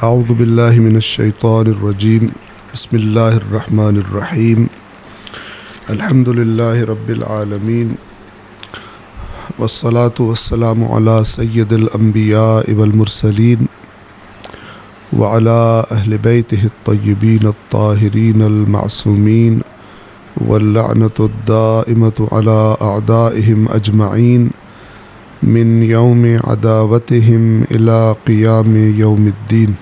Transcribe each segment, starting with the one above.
اعوذ باللہ من الشیطان الرجیم بسم اللہ الرحمن الرحیم الحمد للہ رب العالمین والصلاة والسلام علی سید الانبیاء والمرسلین وعلی اہل بیتہ الطیبین الطاہرین المعصومین واللعنۃ الدائمۃ علی اعدائہم اجمعین من یوم عداوتہم الی قیام یوم الدین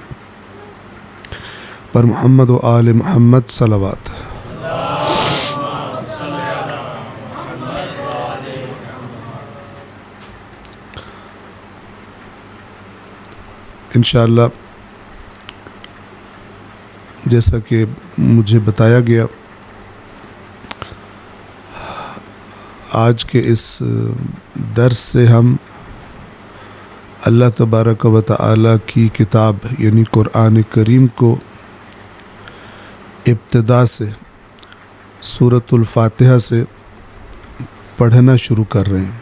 پر محمد و آل محمد صلوات۔ انشاءاللہ جیسا کہ مجھے بتایا گیا، آج کے اس درس سے ہم اللہ تبارک و تعالی کی کتاب یعنی قرآن کریم کو ابتدا سے سورۃ الفاتحہ سے پڑھنا شروع کر رہے ہیں،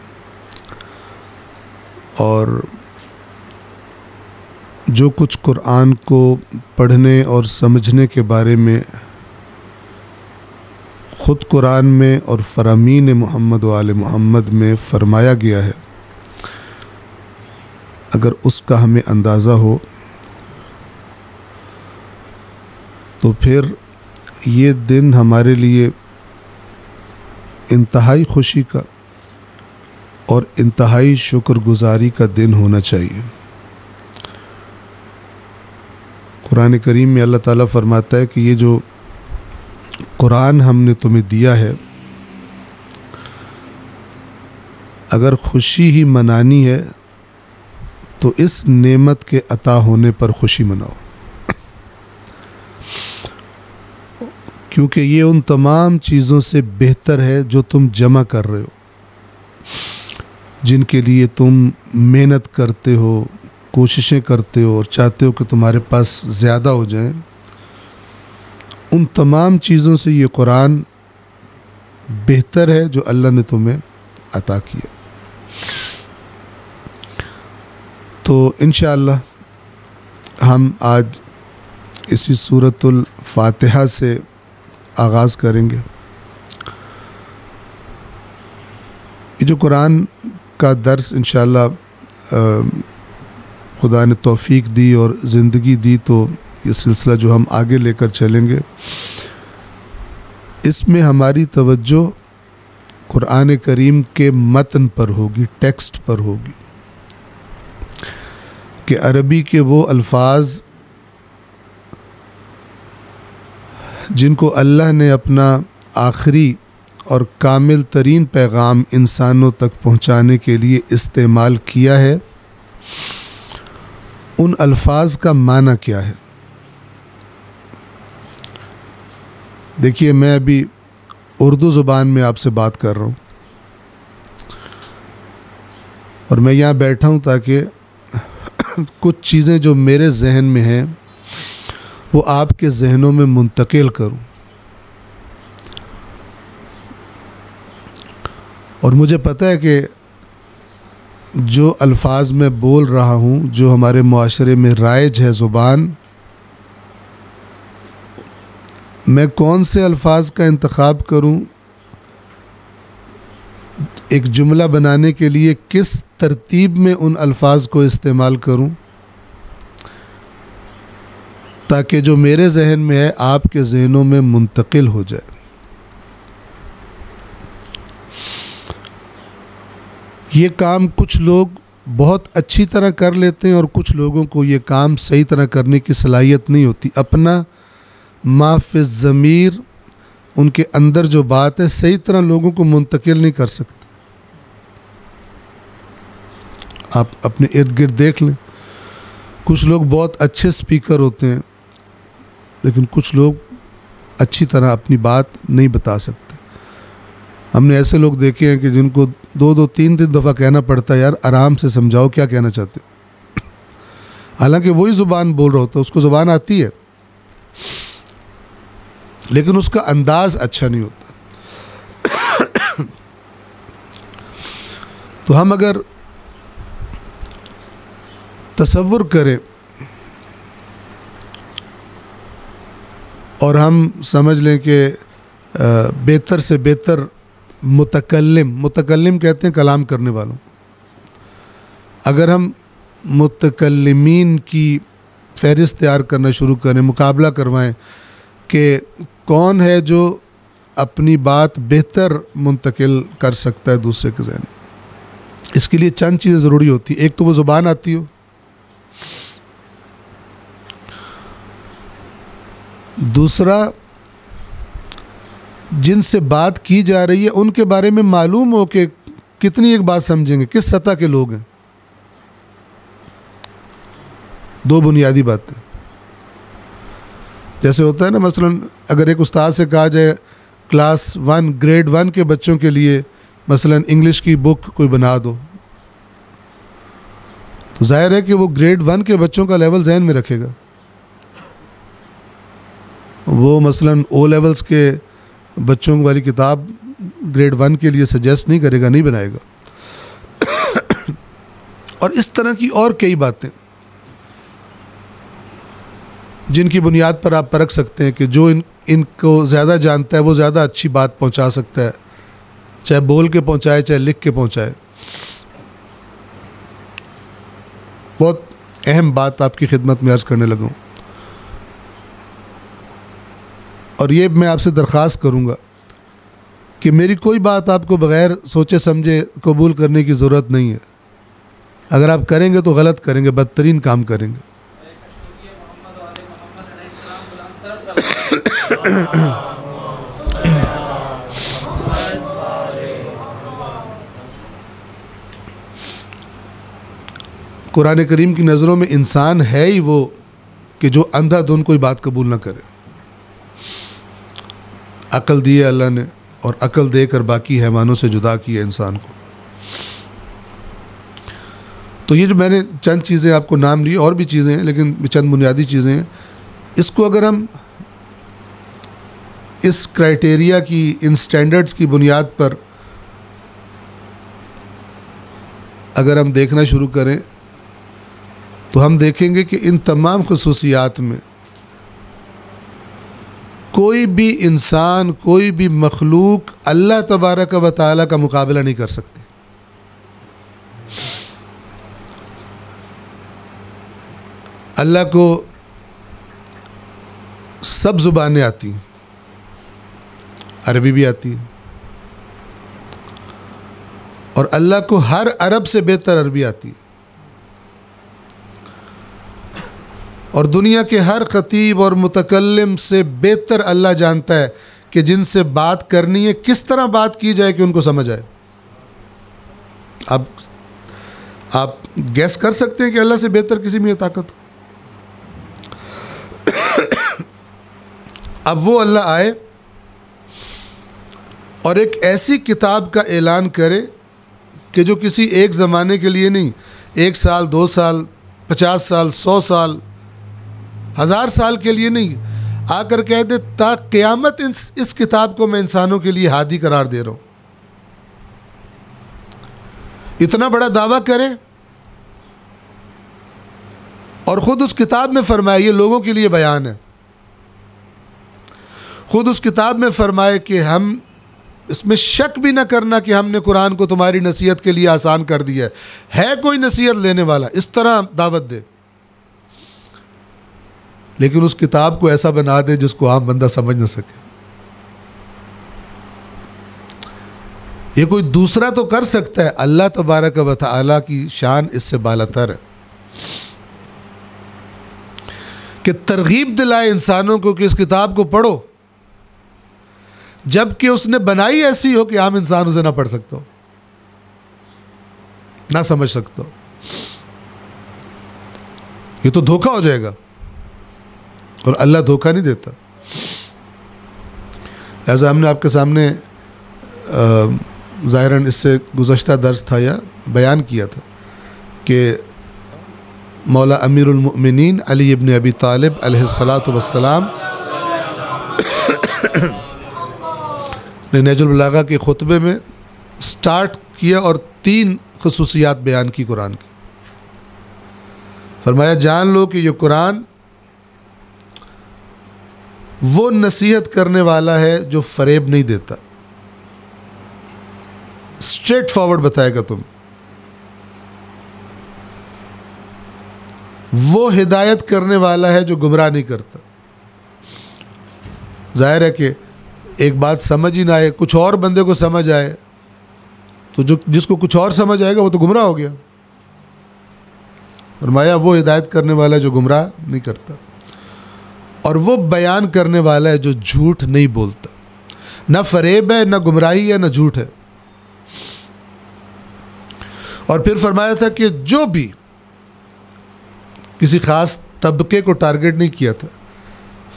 اور جو کچھ قرآن کو پڑھنے اور سمجھنے کے بارے میں خود قرآن میں اور فرامین محمد و آل محمد میں فرمایا گیا ہے، اگر اس کا ہمیں اندازہ ہو تو پھر یہ دن ہمارے لیے انتہائی خوشی کا اور انتہائی شکر گزاری کا دن ہونا چاہیے۔ قرآن کریم میں اللہ تعالیٰ فرماتا ہے کہ یہ جو قرآن ہم نے تمہیں دیا ہے، اگر خوشی ہی منانی ہے تو اس نعمت کے عطا ہونے پر خوشی مناؤ، کیونکہ یہ ان تمام چیزوں سے بہتر ہے جو تم جمع کر رہے ہو، جن کے لیے تم محنت کرتے ہو، کوششیں کرتے ہو اور چاہتے ہو کہ تمہارے پاس زیادہ ہو جائیں۔ ان تمام چیزوں سے یہ قرآن بہتر ہے جو اللہ نے تمہیں عطا کیا۔ تو انشاءاللہ ہم آج اسی سورۃ الفاتحہ سے آغاز کریں گے۔ یہ جو قرآن کا درس انشاءاللہ خدا نے توفیق دی اور زندگی دی تو یہ سلسلہ جو ہم آگے لے کر چلیں گے، اس میں ہماری توجہ قرآن کریم کے متن پر ہوگی، ٹیکسٹ پر ہوگی، کہ عربی کے وہ الفاظ جن کو اللہ نے اپنا آخری اور کامل ترین پیغام انسانوں تک پہنچانے کے لیے استعمال کیا ہے، ان الفاظ کا معنی کیا ہے۔ دیکھیے، میں ابھی اردو زبان میں آپ سے بات کر رہا ہوں، اور میں یہاں بیٹھا ہوں تاکہ کچھ چیزیں جو میرے ذہن میں ہیں وہ آپ کے ذہنوں میں منتقل کروں، اور مجھے پتہ ہے کہ جو الفاظ میں بول رہا ہوں، جو ہمارے معاشرے میں رائج ہے زبان، میں کون سے الفاظ کا انتخاب کروں، ایک جملہ بنانے کے لیے کس ترتیب میں ان الفاظ کو استعمال کروں تاکہ جو میرے ذہن میں ہے آپ کے ذہنوں میں منتقل ہو جائے۔ یہ کام کچھ لوگ بہت اچھی طرح کر لیتے ہیں اور کچھ لوگوں کو یہ کام صحیح طرح کرنے کی صلاحیت نہیں ہوتی، اپنا ما فی الضمیر، ان کے اندر جو بات ہے صحیح طرح لوگوں کو منتقل نہیں کر سکتے۔ آپ اپنے ارد گرد دیکھ لیں، کچھ لوگ بہت اچھے سپیکر ہوتے ہیں لیکن کچھ لوگ اچھی طرح اپنی بات نہیں بتا سکتے۔ ہم نے ایسے لوگ دیکھے ہیں کہ جن کو دو تین دفعہ کہنا پڑتا ہے، یار آرام سے سمجھاؤ کیا کہنا چاہتے ہو، حالانکہ وہی زبان بول رہا ہوتا ہے، اس کو زبان آتی ہے لیکن اس کا انداز اچھا نہیں ہوتا۔ تو ہم اگر تصور کریں اور ہم سمجھ لیں کہ بہتر سے بہتر متکلم کہتے ہیں کلام کرنے والوں. اگر ہم متکلمین کی فہرست تیار کرنا شروع کریں، مقابلہ کروائیں کہ کون ہے جو اپنی بات بہتر منتقل کر سکتا ہے دوسرے کے ذہن میں، اس کے لیے چند چیزیں ضروری ہوتی ہیں. ایک تو وہ زبان آتی ہو، دوسرا جن سے بات کی جا رہی ہے ان کے بارے میں معلوم ہو کہ کتنی ایک بات سمجھیں گے، کس سطح کے لوگ ہیں. دو بنیادی باتیں. جیسے ہوتا ہے نا، مثلا اگر ایک استاد سے کہا جائے کلاس 1 گریڈ 1 کے بچوں کے لیے مثلا انگلش کی بک کوئی بنا دو، تو ظاہر ہے کہ وہ گریڈ 1 کے بچوں کا لیول ذہن میں رکھے گا. وہ مثلا او لیولز کے بچوں والی کتاب گریڈ 1 کے لیے سجیسٹ نہیں کرے گا، نہیں بنائے گا. اور اس طرح کی اور کئی باتیں جن کی بنیاد پر آپ پرکھ سکتے ہیں کہ جو ان کو زیادہ جانتا ہے وہ زیادہ اچھی بات پہنچا سکتا ہے، چاہے بول کے پہنچائے چاہے لکھ کے پہنچائے. بہت اہم بات آپ کی خدمت میں عرض کرنے لگا ہوں، اور یہ میں آپ سے درخواست کروں گا کہ میری کوئی بات آپ کو بغیر سوچے سمجھے قبول کرنے کی ضرورت نہیں ہے. اگر آپ کریں گے تو غلط کریں گے، بدترین کام کریں گے. قرآن کریم کی نظروں میں انسان ہے ہی وہ کہ جو اندھا دھند کوئی بات قبول نہ کرے. عقل دی ہے اللہ نے، اور عقل دے کر باقی حیوانوں سے جدا کیا انسان کو. تو یہ جو میں نے چند چیزیں آپ کو نام لی، اور بھی چیزیں ہیں لیکن چند بنیادی چیزیں ہیں. اس کو اگر ہم اس کرائٹیریا کی، ان سٹینڈرڈز کی بنیاد پر اگر ہم دیکھنا شروع کریں تو ہم دیکھیں گے کہ ان تمام خصوصیات میں کوئی بھی انسان، کوئی بھی مخلوق اللہ تبارک و تعالیٰ کا مقابلہ نہیں کر سکتی. اللہ کو سب زبانیں آتی ہیں، عربی بھی آتی ہے، اور اللہ کو ہر عرب سے بہتر عربی آتی ہے. اور دنیا کے ہر خطیب اور متکلم سے بہتر اللہ جانتا ہے کہ جن سے بات کرنی ہے کس طرح بات کی جائے کہ ان کو سمجھ آئے. آپ گیس کر سکتے ہیں کہ اللہ سے بہتر کسی میں یہ طاقت ہو؟ اب وہ اللہ آئے اور ایک ایسی کتاب کا اعلان کرے کہ جو کسی ایک زمانے کے لیے نہیں، 1 سال 2 سال 50 سال 100 سال 1000 سال کے لیے نہیں، آ کر کہہ دے تا قیامت اس کتاب کو میں انسانوں کے لیے ہادی قرار دے رہا ہوں. اتنا بڑا دعویٰ کرے اور خود اس کتاب میں فرمائے یہ لوگوں کے لیے بیان ہے. خود اس کتاب میں فرمائے کہ ہم اس میں شک بھی نہ کرنا کہ ہم نے قرآن کو تمہاری نصیحت کے لیے آسان کر دیا ہے کوئی نصیحت لینے والا، اس طرح دعوت دے، لیکن اس کتاب کو ایسا بنا دے جس کو عام بندہ سمجھ نہ سکے. یہ کوئی دوسرا تو کر سکتا ہے، اللہ تبارک و تعالیٰ کی شان اس سے بالاتر ہے کہ ترغیب دلائے انسانوں کو کہ اس کتاب کو پڑھو، جب کہ اس نے بنائی ایسی ہو کہ عام انسان اسے نہ پڑھ سکتا ہو، نہ سمجھ سکتا ہو. یہ تو دھوکہ ہو جائے گا، اور اللہ دھوکہ نہیں دیتا. لہٰذا ہم نے آپ کے سامنے ظاہراً اس سے گزشتہ درس تھا یا بیان کیا تھا کہ مولا امیر المؤمنین علی ابن ابی طالب علیہ الصلاۃ والسلام نے نہج البلاغہ کے خطبے میں سٹارٹ کیا اور 3 خصوصیات بیان کی قرآن کی. فرمایا جان لو کہ یہ قرآن وہ نصیحت کرنے والا ہے جو فریب نہیں دیتا، اسٹریٹ فارورڈ بتائے گا تمہیں۔ وہ ہدایت کرنے والا ہے جو گمراہ نہیں کرتا۔ ظاہر ہے کہ ایک بات سمجھ ہی نہ آئے، کچھ اور بندے کو سمجھ آئے تو جس کو کچھ اور سمجھ آئے گا وہ تو گمراہ ہو گیا۔ فرمایا وہ ہدایت کرنے والا ہے جو گمراہ نہیں کرتا، اور وہ بیان کرنے والا ہے جو جھوٹ نہیں بولتا۔ نہ فریب ہے، نہ گمراہی ہے، نہ جھوٹ ہے۔ اور پھر فرمایا تھا کہ جو بھی، کسی خاص طبقے کو ٹارگٹ نہیں کیا تھا،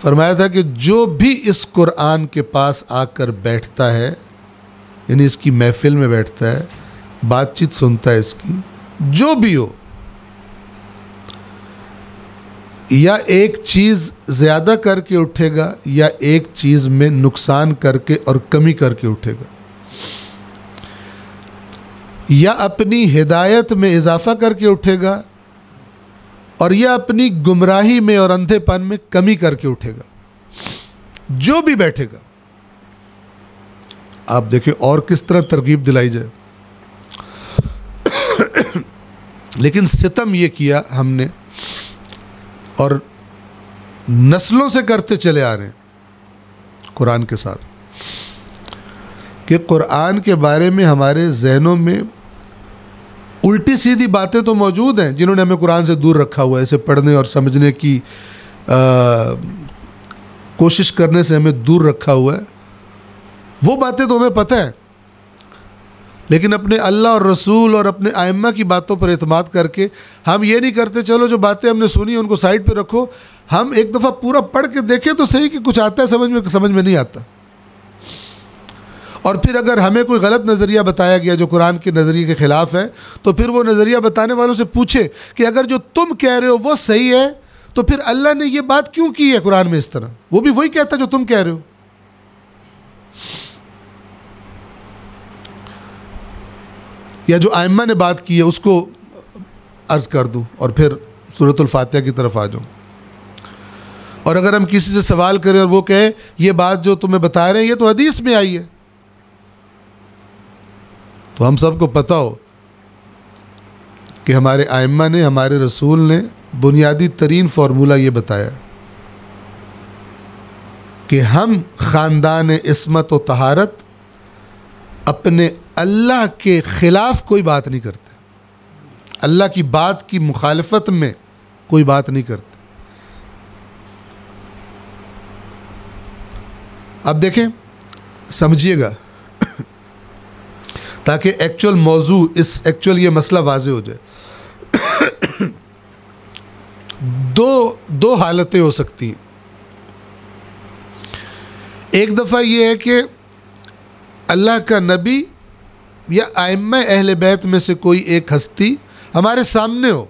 فرمایا تھا کہ جو بھی اس قرآن کے پاس آ کر بیٹھتا ہے، یعنی اس کی محفل میں بیٹھتا ہے، بات چیت سنتا ہے اس کی، جو بھی ہو، یا ایک چیز زیادہ کر کے اٹھے گا یا ایک چیز میں نقصان کر کے اور کمی کر کے اٹھے گا، یا اپنی ہدایت میں اضافہ کر کے اٹھے گا اور یا اپنی گمراہی میں اور اندھے پن میں کمی کر کے اٹھے گا، جو بھی بیٹھے گا۔ آپ دیکھیں اور کس طرح ترغیب دلائی جائے۔ لیکن ستم یہ کیا ہم نے، اور نسلوں سے کرتے چلے آ رہے ہیں قرآن کے ساتھ، کہ قرآن کے بارے میں ہمارے ذہنوں میں الٹی سیدھی باتیں تو موجود ہیں، جنہوں نے ہمیں قرآن سے دور رکھا ہوا ہے، اسے پڑھنے اور سمجھنے کی کوشش کرنے سے ہمیں دور رکھا ہوا ہے۔ وہ باتیں تو ہمیں پتہ ہے، لیکن اپنے اللہ اور رسول اور اپنے ائمہ کی باتوں پر اعتماد کر کے ہم یہ نہیں کرتے چلو جو باتیں ہم نے سنی ہیں ان کو سائڈ پہ رکھو، ہم ایک دفعہ پورا پڑھ کے دیکھیں تو صحیح کہ کچھ آتا ہے سمجھ میں نہیں آتا۔ اور پھر اگر ہمیں کوئی غلط نظریہ بتایا گیا جو قرآن کے نظریے کے خلاف ہے، تو پھر وہ نظریہ بتانے والوں سے پوچھے کہ اگر جو تم کہہ رہے ہو وہ صحیح ہے تو پھر اللہ نے یہ بات کیوں کی ہے قرآن میں اس طرح؟ وہ بھی وہی کہتا جو تم کہہ رہے ہو۔ یا جو ائمہ نے بات کی ہے اس کو عرض کر دوں اور پھر سورۃ الفاتحہ کی طرف آ جاؤں۔ اور اگر ہم کسی سے سوال کریں اور وہ کہے یہ بات جو تمہیں بتا رہے ہیں یہ تو حدیث میں آئی ہے، تو ہم سب کو پتہ ہو کہ ہمارے ائمہ نے، ہمارے رسول نے بنیادی ترین فارمولہ یہ بتایا کہ ہم خاندان عصمت و طہارت اپنے اللہ کے خلاف کوئی بات نہیں کرتے، اللہ کی بات کی مخالفت میں کوئی بات نہیں کرتے۔ اب دیکھیں، سمجھیے گا تاکہ ایکچول موضوع، ایکچول یہ مسئلہ واضح ہو جائے۔ دو حالتیں ہو سکتی ہیں۔ ایک دفعہ یہ ہے کہ اللہ کا نبی یا ائمہ اہل بیت میں سے کوئی ایک ہستی ہمارے سامنے ہو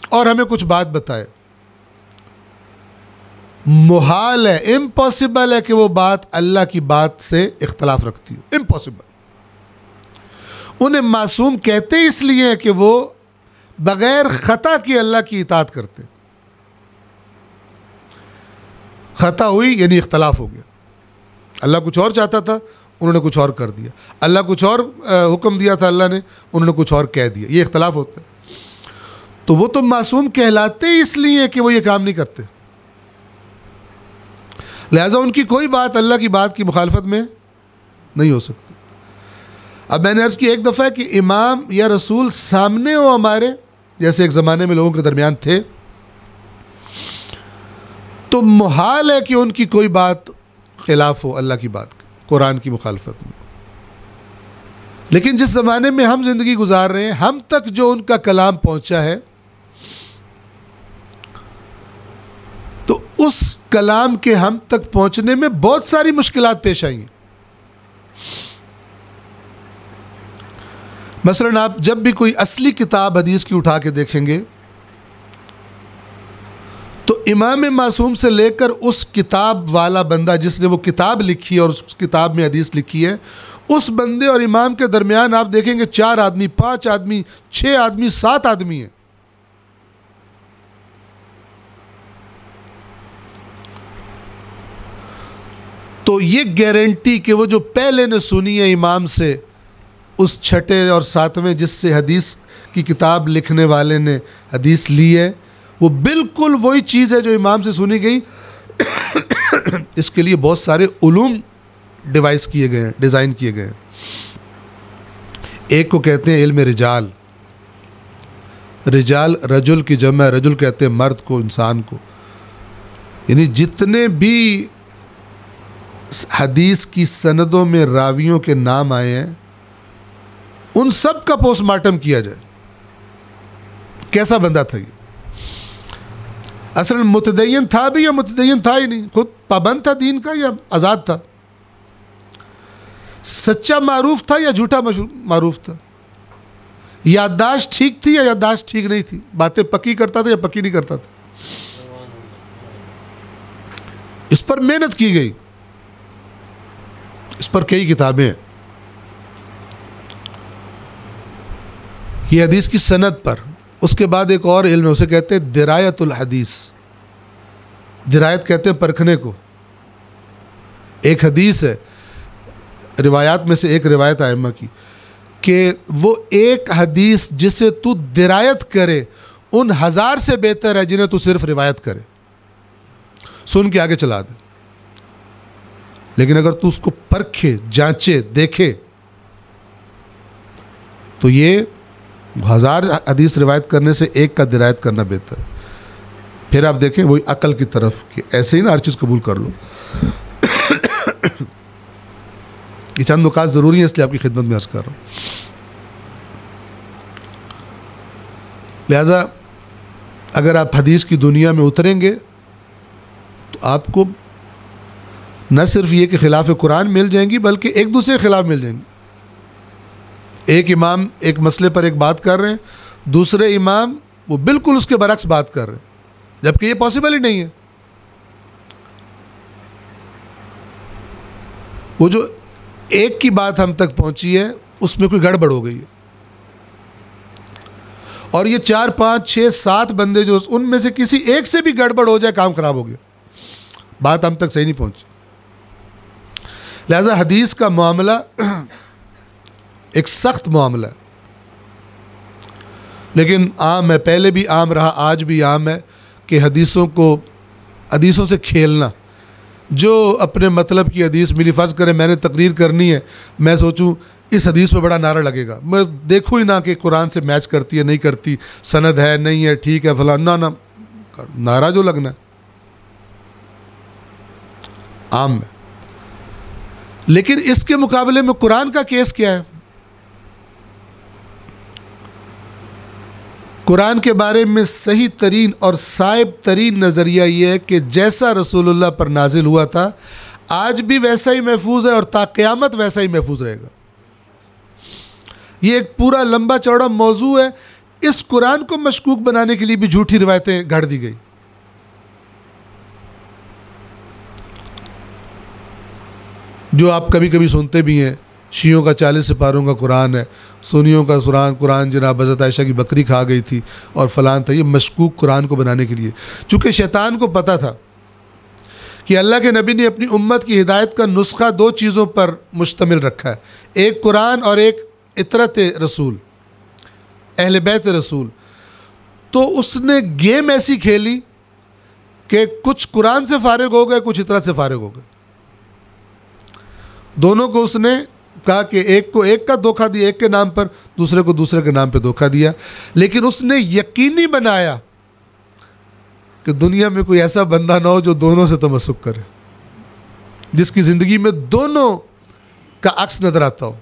اور ہمیں کچھ بات بتائے، محال ہے، امپاسبل ہے کہ وہ بات اللہ کی بات سے اختلاف رکھتی ہو، امپاسبل۔ انہیں معصوم کہتے اس لیے ہیں کہ وہ بغیر خطا کی اللہ کی اطاعت کرتے۔ خطا ہوئی یعنی اختلاف ہو گیا، اللہ کچھ اور چاہتا تھا، انہوں نے کچھ اور کر دیا، اللہ کچھ اور حکم دیا تھا اللہ نے، انہوں نے کچھ اور کہہ دیا، یہ اختلاف ہوتا ہے۔ تو وہ تو معصوم کہلاتے اس لیے کہ وہ یہ کام نہیں کرتے، لہٰذا ان کی کوئی بات اللہ کی بات کی مخالفت میں نہیں ہو سکتی۔ اب میں نے عرض کی ایک دفعہ کہ امام یا رسول سامنے ہو ہمارے، جیسے ایک زمانے میں لوگوں کے درمیان تھے، تو محال ہے کہ ان کی کوئی بات خلاف ہو اللہ کی بات کی، قرآن کی مخالفت میں۔ لیکن جس زمانے میں ہم زندگی گزار رہے ہیں، ہم تک جو ان کا کلام پہنچا ہے، تو اس کلام کے ہم تک پہنچنے میں بہت ساری مشکلات پیش آئی ہیں۔ مثلاً آپ جب بھی کوئی اصلی کتاب حدیث کی اٹھا کے دیکھیں گے تو امام معصوم سے لے کر اس کتاب والا بندہ جس نے وہ کتاب لکھی اور اس کتاب میں حدیث لکھی ہے، اس بندے اور امام کے درمیان آپ دیکھیں گے 4 آدمی، 5 آدمی، 6 آدمی، 7 آدمی ہیں۔ تو یہ گارنٹی کہ وہ جو پہلے نے سنی ہے امام سے، اس چھٹے اور ساتویں جس سے حدیث کی کتاب لکھنے والے نے حدیث لی ہے، وہ بالکل وہی چیز ہے جو امام سے سنی گئی. اس کے لیے بہت سارے علوم ڈیوائس کیے گئے ہیں، ڈیزائن کیے گئے ہیں. ایک کو کہتے ہیں علم رجال. رجال رجل کی جمع ہے، رجل کہتے ہیں مرد کو، انسان کو. یعنی جتنے بھی حدیث کی سندوں میں راویوں کے نام آئے ہیں، ان سب کا پوسٹ مارٹم کیا جائے. کیسا بندہ تھا یہ؟ اصلاً متدین تھا بھی یا متدین تھا ہی نہیں، خود پابند تھا دین کا یا آزاد تھا؟ سچا معروف تھا یا جھوٹا معروف تھا؟ یادداشت ٹھیک تھی یا یادداشت ٹھیک نہیں تھی؟ باتیں پکی کرتا تھا یا پکی نہیں کرتا تھا؟ اس پر محنت کی گئی، اس پر کئی کتابیں ہیں. یہ حدیث کی سند پر. اس کے بعد ایک اور علم ہے، اسے کہتے ہیں درایت الحدیث. درایت کہتے ہیں پرکھنے کو. ایک حدیث ہے، روایات میں سے ایک روایت ائمہ کی، کہ وہ ایک حدیث جسے تو درایت کرے ان 1000 سے بہتر ہے جنہیں تو صرف روایت کرے، سن کے آگے چلا دے. لیکن اگر تو اس کو پرکھے، جانچے، دیکھے، تو یہ 1000 حدیث روایت کرنے سے ایک کا درایت کرنا بہتر ہے. پھر آپ دیکھیں وہی عقل کی طرف کہ ایسے ہی نا ہر چیز قبول کر لو. یہ چند نکات ضروری ہیں، اس لیے آپ کی خدمت میں عرض کر رہا ہوں. لہذا اگر آپ حدیث کی دنیا میں اتریں گے تو آپ کو نہ صرف یہ کہ خلاف قرآن مل جائیں گی، بلکہ ایک دوسرے کے خلاف مل جائیں گی. ایک امام ایک مسئلے پر ایک بات کر رہے ہیں، دوسرے امام وہ بالکل اس کے برعکس بات کر رہے ہیں، جبکہ یہ پاسبل ہی نہیں ہے. وہ جو ایک کی بات ہم تک پہنچی ہے اس میں کوئی گڑبڑ ہو گئی ہے، اور یہ 4 5 6 7 بندے جو ان میں سے کسی ایک سے بھی گڑبڑ ہو جائے کام خراب ہو گیا، بات ہم تک صحیح نہیں پہنچی. لہذا حدیث کا معاملہ ایک سخت معاملہ ہے، لیکن عام ہے، پہلے بھی عام رہا، آج بھی عام ہے کہ حدیثوں سے کھیلنا. جو اپنے مطلب کی حدیث ملی، فرض کرے میں نے تقریر کرنی ہے، میں سوچوں اس حدیث پہ بڑا نعرہ لگے گا، میں دیکھوں ہی نہ کہ قرآن سے میچ کرتی ہے نہیں کرتی، سند ہے نہیں ہے، ٹھیک ہے فلاں، نہ نعرہ جو لگنا ہے عام ہے. لیکن اس کے مقابلے میں قرآن کا کیس کیا ہے؟ قرآن کے بارے میں صحیح ترین اور صائب ترین نظریہ یہ ہے کہ جیسا رسول اللہ پر نازل ہوا تھا آج بھی ویسا ہی محفوظ ہے اور تا قیامت ویسا ہی محفوظ رہے گا. یہ ایک پورا لمبا چوڑا موضوع ہے. اس قرآن کو مشکوک بنانے کے لیے بھی جھوٹی روایتیں گھڑ دی گئی. جو آپ کبھی کبھی سنتے بھی ہیں، شیعوں کا 40 سپاروں کا قرآن ہے، سنیوں کا قرآن جناب حضرت عائشہ کی بکری کھا گئی تھی اور فلان تھا. یہ مشکوک قرآن کو بنانے کے لیے، چونکہ شیطان کو پتہ تھا کہ اللہ کے نبی نے اپنی امت کی ہدایت کا نسخہ 2 چیزوں پر مشتمل رکھا ہے، ایک قرآن اور ایک اطرت رسول، اہل بیت رسول. تو اس نے گیم ایسی کھیلی کہ کچھ قرآن سے فارغ ہو گئے، کچھ اطرت سے فارغ ہو گئے. دونوں کو اس نے کہا کہ ایک کو ایک کا دھوکہ دیا ایک کے نام پر، دوسرے کو دوسرے کے نام پہ دھوکہ دیا. لیکن اس نے یقینی بنایا کہ دنیا میں کوئی ایسا بندہ نہ ہو جو دونوں سے تمسک کرے، جس کی زندگی میں دونوں کا عکس نظر آتا ہو،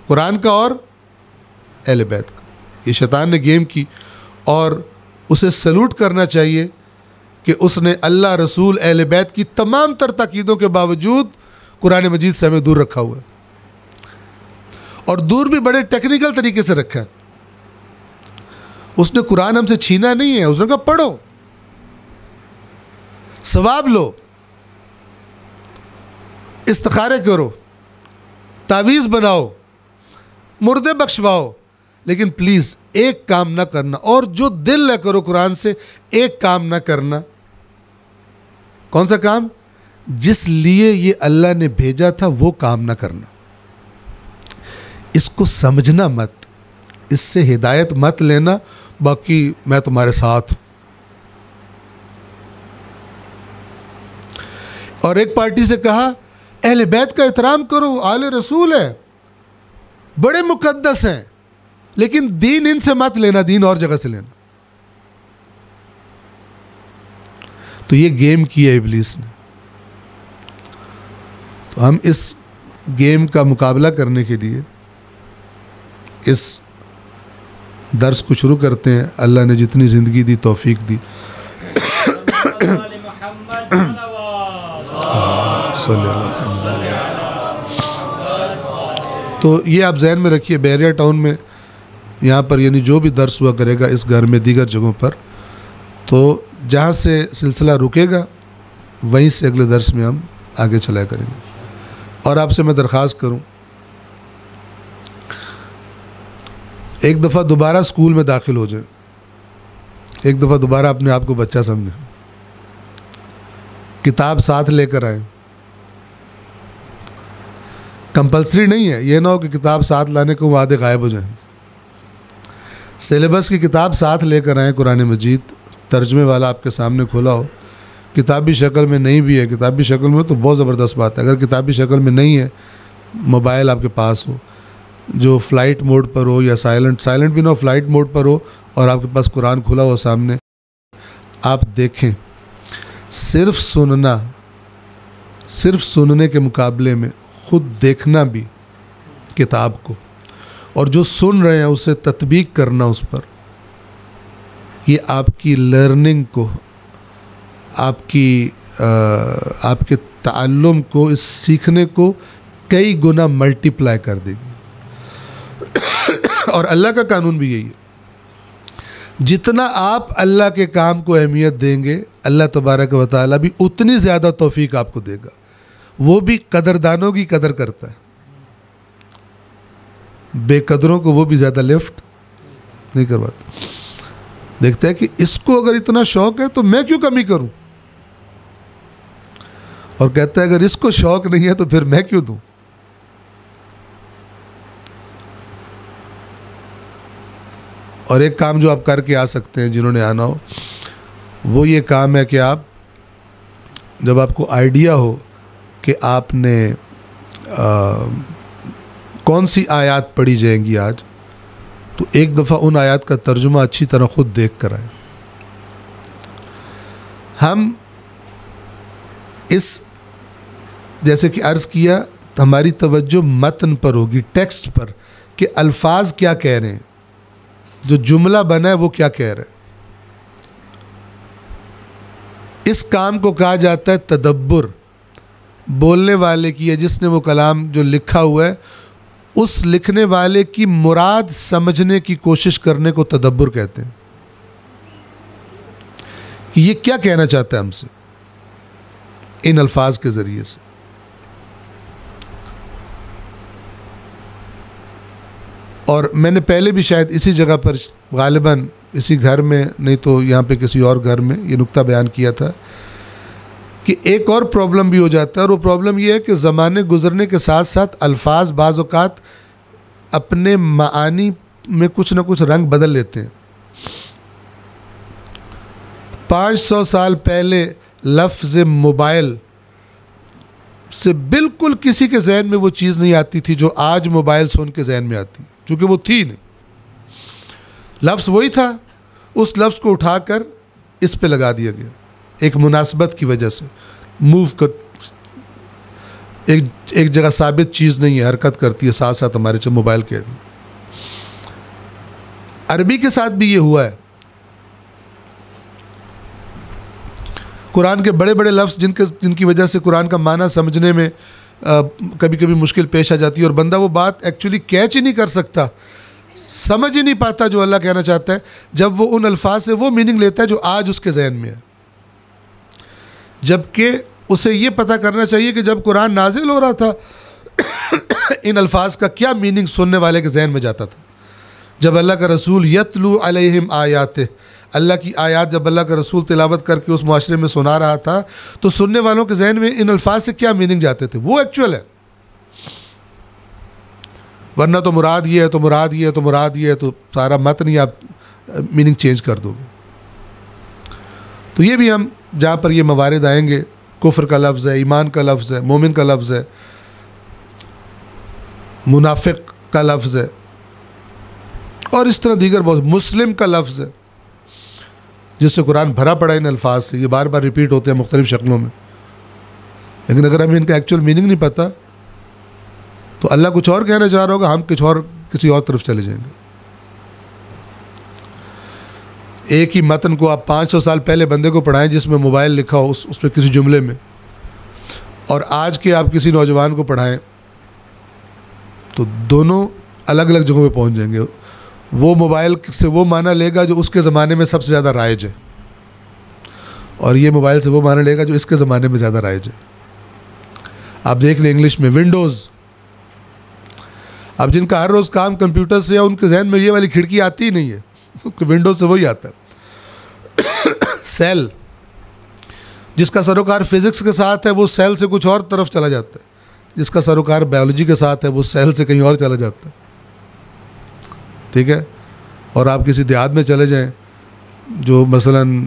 قرآن کا اور اہل بیت کا. یہ شیطان نے گیم کی، اور اسے سلوٹ کرنا چاہیے کہ اس نے اللہ، رسول، اہل بیت کی تمام تر تاکیدوں کے باوجود قرآن مجید سے ہمیں دور رکھا ہوا ہے، اور دور بھی بڑے ٹیکنیکل طریقے سے رکھا ہے. اس نے قرآن ہم سے چھینا نہیں ہے، اس نے کہا پڑھو، ثواب لو، استخارے کرو، تعویذ بناؤ، مردے بخشواؤ، لیکن پلیز ایک کام نہ کرنا، اور جو دل نہ کرو قرآن سے، ایک کام نہ کرنا. کون سا کام؟ جس لیے یہ اللہ نے بھیجا تھا وہ کام نہ کرنا. اس کو سمجھنا مت, اس سے ہدایت مت لینا, باقی میں تمہارے ساتھ ہوں. اور ایک پارٹی سے کہا اہل بیت کا احترام کرو, آل رسول ہے, بڑے مقدس ہیں, لیکن دین ان سے مت لینا, دین اور جگہ سے لینا. تو یہ گیم کیا ابلیس نے. تو ہم اس گیم کا مقابلہ کرنے کے لیے اس درس کو شروع کرتے ہیں. اللہ نے جتنی زندگی دی, توفیق دی. تو یہ آپ ذہن میں رکھیے, بحریہ ٹاؤن میں یہاں پر یعنی جو بھی درس ہوا کرے گا اس گھر میں, دیگر جگہوں پر, تو جہاں سے سلسلہ رکے گا وہیں سے اگلے درس میں ہم آگے چلایا کریں گے. اور آپ سے میں درخواست کروں, ایک دفعہ دوبارہ اسکول میں داخل ہو جائیں, ایک دفعہ دوبارہ اپنے آپ کو بچہ سمجھیں, کتاب ساتھ لے کر آئیں. کمپلسری نہیں ہے, یہ نہ ہو کہ کتاب ساتھ لانے کو وعدے غائب ہو جائیں. سیلیبس کی کتاب ساتھ لے کر آئیں, قرآن مجید ترجمے والا آپ کے سامنے کھولا ہو. کتابی شکل میں نہیں بھی ہے, کتابی شکل میں تو بہت زبردست بات ہے. اگر کتابی شکل میں نہیں ہے, موبائل آپ کے پاس ہو جو فلائٹ موڈ پر ہو یا سائلنٹ بھی نہ ہو, فلائٹ موڈ پر ہو, اور آپ کے پاس قرآن کھلا ہو سامنے, آپ دیکھیں. صرف سننے کے مقابلے میں خود دیکھنا بھی کتاب کو, اور جو سن رہے ہیں اسے تطبیق کرنا اس پر, یہ آپ کی لرننگ کو, آپ کے تعلم کو, اس سیکھنے کو کئی گنا ملٹیپلائی کر دے گی. اور اللہ کا قانون بھی یہی ہے, جتنا آپ اللہ کے کام کو اہمیت دیں گے, اللہ تبارک و تعالیٰ بھی اتنی زیادہ توفیق آپ کو دے گا. وہ بھی قدردانوں کی قدر کرتا ہے, بے قدروں کو وہ بھی زیادہ لفٹ نہیں کرواتا. دیکھتا ہے کہ اس کو اگر اتنا شوق ہے تو میں کیوں کمی کروں, اور کہتا ہے اگر اس کو شوق نہیں ہے تو پھر میں کیوں دوں. اور ایک کام جو آپ کر کے آ سکتے ہیں جنہوں نے آنا ہو, وہ یہ کام ہے کہ آپ جب آپ کو آئیڈیا ہو کہ آپ نے کون سی آیات پڑھی جائیں گی آج, تو ایک دفعہ ان آیات کا ترجمہ اچھی طرح خود دیکھ کر آئیں. ہم اس جیسے کہ عرض کیا, ہماری توجہ متن پر ہوگی, ٹیکسٹ پر, کہ الفاظ کیا کہہ رہے ہیں, جو جملہ بنا ہے وہ کیا کہہ رہا ہے. اس کام کو کہا جاتا ہے تدبر. بولنے والے کی, یا جس نے وہ کلام جو لکھا ہوا ہے, اس لکھنے والے کی مراد سمجھنے کی کوشش کرنے کو تدبر کہتے ہیں, کہ یہ کیا کہنا چاہتا ہے ہم سے ان الفاظ کے ذریعے سے. اور میں نے پہلے بھی شاید اسی جگہ پر, غالباً اسی گھر میں, نہیں تو یہاں پہ کسی اور گھر میں, یہ نقطہ بیان کیا تھا کہ ایک اور پرابلم بھی ہو جاتا ہے, اور وہ پرابلم یہ ہے کہ زمانے گزرنے کے ساتھ ساتھ الفاظ بعض اوقات اپنے معانی میں کچھ نہ کچھ رنگ بدل لیتے ہیں. 500 سال پہلے لفظ موبائل سے بالکل کسی کے ذہن میں وہ چیز نہیں آتی تھی جو آج موبائل سن کے ذہن میں آتی, چونکہ وہ تھی نہیں. لفظ وہی تھا, اس لفظ کو اٹھا کر اس پہ لگا دیا گیا ایک مناسبت کی وجہ سے. موو کر ایک جگہ ثابت چیز نہیں ہے, حرکت کرتی ہے, ساتھ ساتھ ہمارے چاہے موبائل کہہ دیں. عربی کے ساتھ بھی یہ ہوا ہے. قرآن کے بڑے بڑے لفظ جن کی وجہ سے قرآن کا معنی سمجھنے میں کبھی کبھی مشکل پیش آ جاتی ہے, اور بندہ وہ بات ایکچولی کیچ ہی نہیں کر سکتا, سمجھ ہی نہیں پاتا جو اللہ کہنا چاہتا ہے, جب وہ ان الفاظ سے وہ میننگ لیتا ہے جو آج اس کے ذہن میں ہے. جبکہ اسے یہ پتہ کرنا چاہیے کہ جب قرآن نازل ہو رہا تھا ان الفاظ کا کیا میننگ سننے والے کے ذہن میں جاتا تھا. جب اللہ کا رسول یتلو علیہم آیاتہ, اللہ کی آیات جب اللہ کا رسول تلاوت کر کے اس معاشرے میں سنا رہا تھا تو سننے والوں کے ذہن میں ان الفاظ سے کیا میننگ جاتے تھے، وہ ایکچوئل ہے، ورنہ تو مراد یہ ہے تو مراد یہ ہے تو مراد یہ ہے، تو سارا مت نہیں آپ میننگ چینج کر دو گے۔ تو یہ بھی ہم جہاں پر یہ موارد آئیں گے، کفر کا لفظ ہے، ایمان کا لفظ ہے، مومن کا لفظ ہے، منافق کا لفظ ہے، اور اس طرح دیگر بہت، مسلم کا لفظ ہے جس سے قرآن بھرا پڑا ان الفاظ سے، یہ بار بار ریپیٹ ہوتے ہیں مختلف شکلوں میں، لیکن اگر ہمیں ان کا ایکچوئل میننگ نہیں پتہ تو اللہ کچھ اور کہنا چاہ رہا ہوگا، ہم کسی اور طرف چلے جائیں گے۔ ایک ہی متن کو آپ 500 سال پہلے بندے کو پڑھائیں جس میں موبائل لکھا ہو اس پہ کسی جملے میں، اور آج کے آپ کسی نوجوان کو پڑھائیں تو دونوں الگ الگ جگہوں پہ پہنچ جائیں گے۔ وہ موبائل سے وہ معنی لے گا جو اس کے زمانے میں سب سے زیادہ رائج ہے، اور یہ موبائل سے وہ معنی لے گا جو اس کے زمانے میں زیادہ رائج ہے۔ آپ دیکھ لیں انگلش میں ونڈوز، اب جن کا ہر روز کام کمپیوٹر سے ہے ان کے ذہن میں یہ والی کھڑکی آتی ہی نہیں ہے، ونڈوز سے وہی آتا ہے۔ سیل، جس کا سروکار فزکس کے ساتھ ہے وہ سیل سے کچھ اور طرف چلا جاتا ہے، جس کا سروکار بایولوجی کے ساتھ ہے وہ سیل سے کہیں اور چلا جاتا ہے، ٹھیک ہے۔ اور آپ کسی دیہات میں چلے جائیں جو مثلاً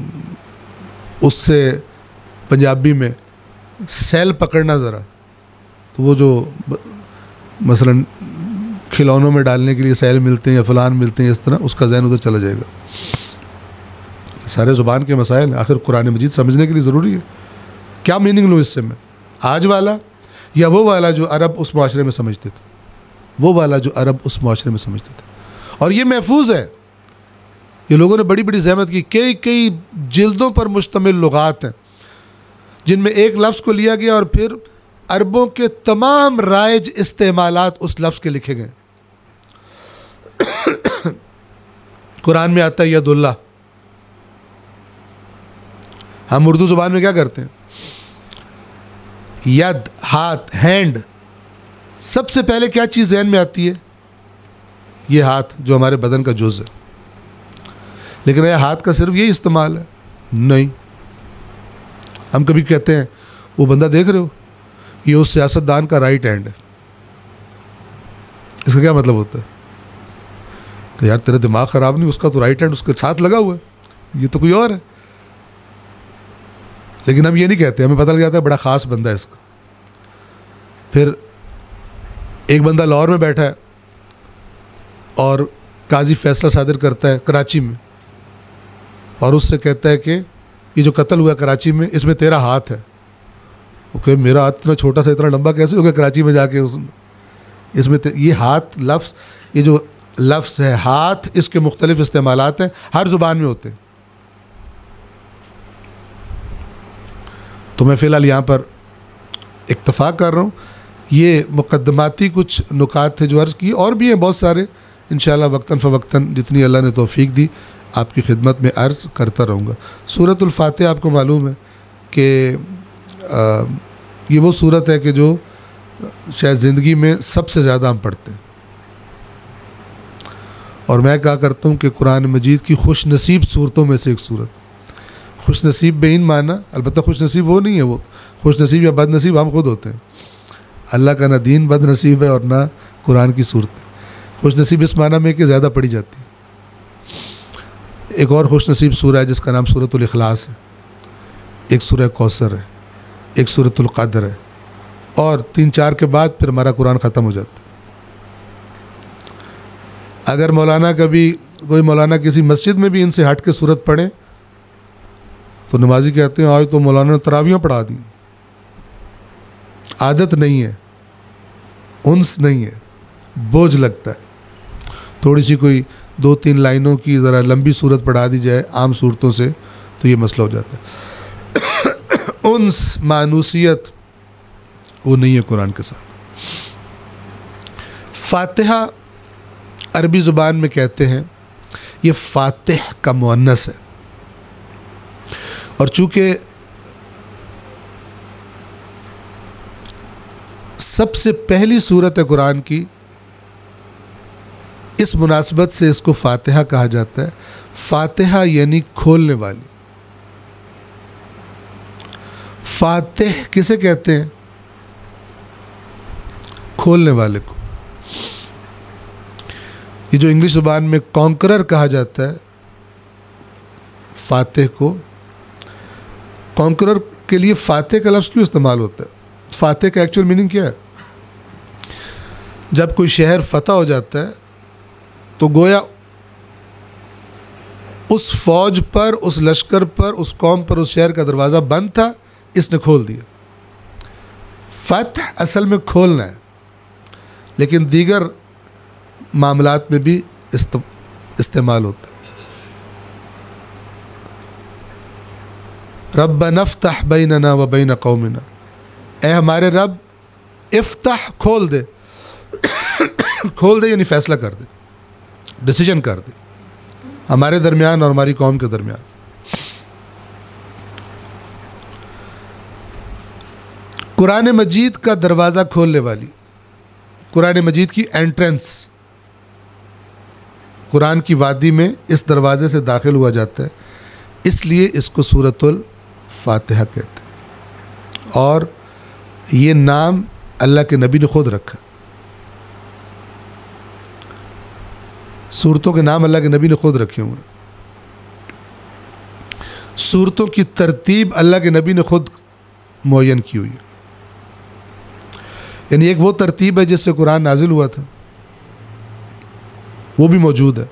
اس سے پنجابی میں سیل پکڑنا ذرا، تو وہ جو مثلاً کھلونوں میں ڈالنے کے لیے سیل ملتے ہیں یا فلان ملتے ہیں، اس طرح اس کا ذہن ادھر چلا جائے گا۔ سارے زبان کے مسائل، آخر قرآن مجید سمجھنے کے لیے ضروری ہے۔ کیا میننگ لوں اس سے میں، آج والا یا وہ والا جو عرب اس معاشرے میں سمجھتے تھے، وہ والا جو عرب اس معاشرے میں سمجھتے تھے؟ اور یہ محفوظ ہے، یہ لوگوں نے بڑی بڑی زحمت کی، کئی جلدوں پر مشتمل لغات ہیں جن میں ایک لفظ کو لیا گیا اور پھر عربوں کے تمام رائج استعمالات اس لفظ کے لکھے گئے۔ قرآن میں آتا ہے ید اللہ، ہم اردو زبان میں کیا کرتے ہیں؟ ید، ہاتھ، ہینڈ، سب سے پہلے کیا چیز ذہن میں آتی ہے؟ یہ ہاتھ جو ہمارے بدن کا جز ہے، لیکن یہ ہاتھ کا صرف یہی استعمال ہے؟ نہیں، ہم کبھی کہتے ہیں وہ بندہ دیکھ رہے ہو، یہ اس سیاستدان کا رائٹ ہینڈ ہے، اس کا کیا مطلب ہوتا ہے؟ کہ یار تیرا دماغ خراب نہیں، اس کا تو رائٹ ہینڈ اس کے ساتھ لگا ہوا ہے، یہ تو کوئی اور ہے۔ لیکن ہم یہ نہیں کہتے، ہمیں پتہ لگ جاتا ہے بڑا خاص بندہ ہے اس کا۔ پھر ایک بندہ لاہور میں بیٹھا ہے اور قاضی فیصلہ صادر کرتا ہے کراچی میں، اور اس سے کہتا ہے کہ یہ جو قتل ہوا کراچی میں اس میں تیرا ہاتھ ہے۔ وہ کہ میرا ہاتھ اتنا چھوٹا سا اتنا لمبا کیسے ہو گیا کراچی میں جا کے؟ اس میں یہ ہاتھ لفظ، یہ جو لفظ ہے ہاتھ، اس کے مختلف استعمالات ہیں، ہر زبان میں ہوتے ہیں۔ تو میں فی الحال یہاں پر اکتفا کر رہا ہوں۔ یہ مقدماتی کچھ نکات تھے جو عرض کی، اور بھی ہیں بہت سارے، انشاءاللہ وقتاً فوقتاً جتنی اللہ نے توفیق دی آپ کی خدمت میں عرض کرتا رہوں گا۔ سورۃ الفاتحہ آپ کو معلوم ہے کہ یہ وہ سورت ہے کہ جو شاید زندگی میں سب سے زیادہ ہم پڑھتے ہیں، اور میں کہا کرتا ہوں کہ قرآن مجید کی خوش نصیب صورتوں میں سے ایک صورت۔ خوش نصیب بے ان معنی، البتہ خوش نصیب وہ نہیں ہے، وہ خوش نصیب یا بد نصیب ہم خود ہوتے ہیں۔ اللہ کا نہ دین بد نصیب ہے اور نہ قرآن کی صورت۔ خوش نصیب اس معنی میں کہ زیادہ پڑھی جاتی ہے۔ ایک اور خوش نصیب سورہ ہے جس کا نام سورۃ الاخلاص ہے، ایک سورہ کوثر ہے، ایک سورۃ القدر ہے، اور 3-4 کے بعد پھر ہمارا قرآن ختم ہو جاتا ہے۔ اگر مولانا کوئی مولانا کسی مسجد میں بھی ان سے ہٹ کے سورت پڑھیں تو نمازی کہتے ہیں آج تو مولانا نے تراویحیں پڑھا دی۔ عادت نہیں ہے، انس نہیں ہے، بوجھ لگتا ہے۔ تھوڑی سی کوئی 2-3 لائنوں کی ذرا لمبی صورت پڑھا دی جائے عام صورتوں سے تو یہ مسئلہ ہو جاتا ہے۔ انس، مانوسیت وہ نہیں ہے قرآن کے ساتھ۔ فاتحہ عربی زبان میں کہتے ہیں، یہ فاتح کا مؤنث ہے، اور چونکہ سب سے پہلی سورت ہے قرآن کی اس مناسبت سے اس کو فاتحہ کہا جاتا ہے. فاتحہ یعنی کھولنے والی. فاتح کسے کہتے ہیں؟ کھولنے والے کو. یہ جو انگلش زبان میں کانکرر کہا جاتا ہے فاتح کو، کانکرر کے لیے فاتح کا لفظ کیوں استعمال ہوتا ہے؟ فاتح کا ایکچوئل میننگ کیا ہے؟ جب کوئی شہر فتح ہو جاتا ہے تو گویا اس فوج پر، اس لشکر پر، اس قوم پر اس شہر کا دروازہ بند تھا، اس نے کھول دیا. فتح اصل میں کھولنا ہے، لیکن دیگر معاملات میں بھی استعمال ہوتا ہے. ربنا افتح بیننا و بین قومنا، اے ہمارے رب افتح، کھول دے. کھول دے یعنی فیصلہ کر دے، ڈیسیجن کر دے ہمارے درمیان اور ہماری قوم کے درمیان. قرآن مجید کا دروازہ کھولنے والی، قرآن مجید کی انٹرنس، قرآن کی وادی میں اس دروازے سے داخل ہوا جاتا ہے، اس لیے اس کو سورۃ الفاتحہ کہتے ہیں. اور یہ نام اللہ کے نبی نے خود رکھا. سورتوں کے نام اللہ کے نبی نے خود رکھے ہوئے ہیں. سورتوں کی ترتیب اللہ کے نبی نے خود معین کی ہوئی ہے. یعنی ایک وہ ترتیب ہے جس سے قرآن نازل ہوا تھا، وہ بھی موجود ہے،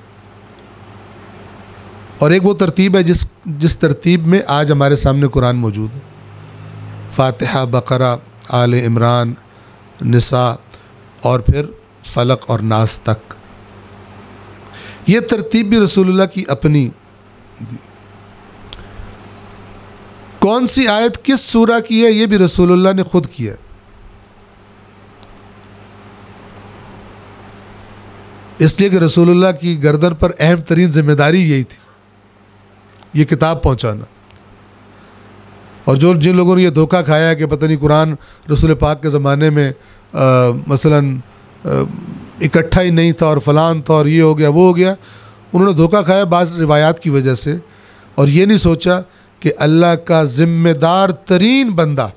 اور ایک وہ ترتیب ہے جس ترتیب میں آج ہمارے سامنے قرآن موجود ہے. فاتحہ، بقرہ، آل عمران، نساء اور پھر فلق اور ناس تک. یہ ترتیب بھی رسول اللہ کی اپنی. کون سی آیت کس سورہ کی ہے یہ بھی رسول اللہ نے خود کیا ہے. اس لیے کہ رسول اللہ کی گردن پر اہم ترین ذمہ داری یہی تھی، یہ کتاب پہنچانا. اور جن لوگوں نے یہ دھوکہ کھایا ہے کہ پتہ نہیں قرآن رسول پاک کے زمانے میں مثلاً اکٹھا ہی نہیں تھا اور فلان تھا اور یہ ہو گیا وہ ہو گیا، انہوں نے دھوکہ کھایا بعض روایات کی وجہ سے، اور یہ نہیں سوچا کہ اللہ کا ذمہ دار ترین بندہ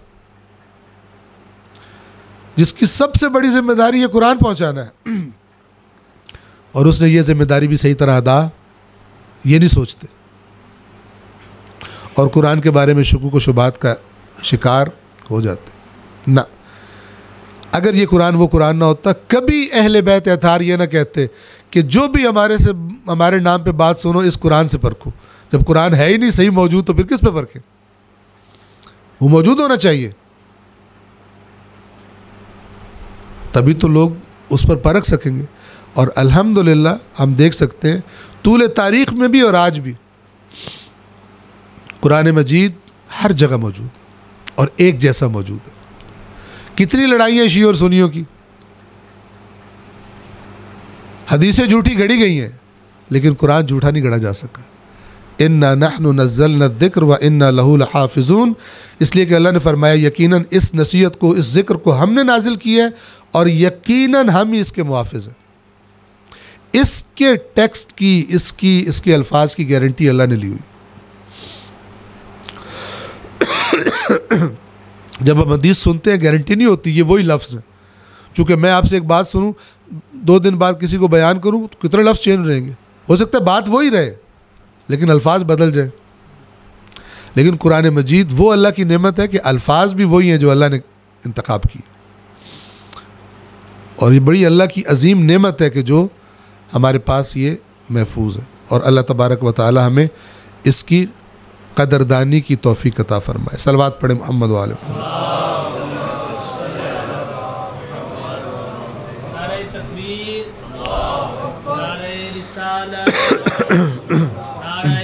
جس کی سب سے بڑی ذمہ داری یہ قرآن پہنچانا ہے، اور اس نے یہ ذمہ داری بھی صحیح طرح ادا یہ نہیں سوچتے، اور قرآن کے بارے میں شکوک و شبہات کا شکار ہو جاتے. نہ، اگر یہ قرآن وہ قرآن نہ ہوتا، کبھی اہل بیت اطہار یہ نہ کہتے کہ جو بھی ہمارے نام پہ بات سنو اس قرآن سے پرکھو. جب قرآن ہے ہی نہیں صحیح موجود تو پھر کس پہ پرکھیں؟ وہ موجود ہونا چاہیے، تبھی تو لوگ اس پر پرکھ سکیں گے. اور الحمدللہ ہم دیکھ سکتے ہیں طول تاریخ میں بھی اور آج بھی قرآن مجید ہر جگہ موجود ہے اور ایک جیسا موجود ہے. کتنی لڑائیاں شیعہ اور سنیوں کی، حدیثیں جھوٹی گھڑی گئی ہیں لیکن قرآن جھوٹا نہیں گھڑا جا سکا. اِنَّا نَحْنُ نَزَّلْنَا الذِّكْرَ وَإِنَّا لَهُ لَحَافِظُونَ. اس لیے کہ اللہ نے فرمایا یقیناً اس نصیحت کو، اس ذکر کو ہم نے نازل کیا ہے اور یقیناً ہم ہی اس کے محافظ ہیں. اس کے ٹیکسٹ کی، اس کے الفاظ کی گارنٹی اللہ نے لی ہوئی. جب ہم حدیث سنتے ہیں گارنٹی نہیں ہوتی، یہ وہی لفظ ہے. چونکہ میں آپ سے ایک بات سنوں، 2 دن بعد کسی کو بیان کروں تو کتنے لفظ چینج رہیں گے. ہو سکتا ہے بات وہی رہے لیکن الفاظ بدل جائے. لیکن قرآن مجید وہ اللہ کی نعمت ہے کہ الفاظ بھی وہی ہیں جو اللہ نے انتخاب کی، اور یہ بڑی اللہ کی عظیم نعمت ہے کہ جو ہمارے پاس یہ محفوظ ہے. اور اللہ تبارک و تعالی ہمیں اس کی قدردانی کی توفیق عطا فرمائے. صلوات پڑھیں محمد و آل محمد. نعرہ تکبیر، نعرہ رسالت، نعرہ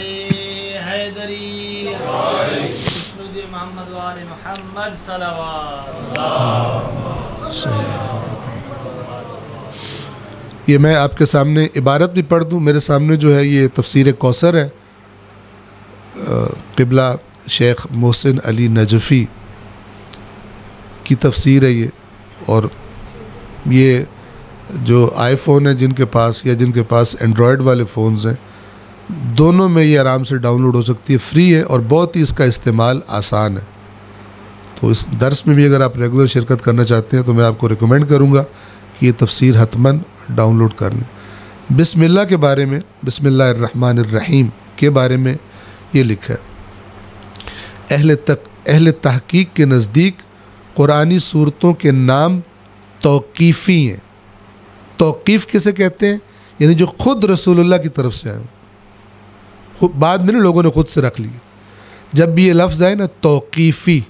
حیدری، خشنود محمد و آل محمد. صلوات. یہ میں آپ کے سامنے عبارت بھی پڑھ دوں. میرے سامنے جو ہے یہ تفسیر کوثر ہے، قبلہ شیخ محسن علی نجفی کی تفسیر ہے یہ، اور یہ جو آئی فون ہے جن کے پاس یا جن کے پاس اینڈرائڈ والے فونز ہیں، دونوں میں یہ آرام سے ڈاؤن لوڈ ہو سکتی ہے، فری ہے اور بہت ہی اس کا استعمال آسان ہے۔ تو اس درس میں بھی اگر آپ ریگولر شرکت کرنا چاہتے ہیں تو میں آپ کو ریکمینڈ کروں گا کہ یہ تفسیر حتماً ڈاؤن لوڈ کر لیں۔ بسم اللہ کے بارے میں، بسم اللہ الرحمن الرحیم کے بارے میں یہ لکھا ہے، اہل تحقیق کے نزدیک قرآنی صورتوں کے نام توقیفی ہیں۔ توقیف کسے کہتے ہیں؟ یعنی جو خود رسول اللہ کی طرف سے آئے، بعد میں نہیں لوگوں نے خود سے رکھ لی۔ جب بھی یہ لفظ آئے نا توقیفی،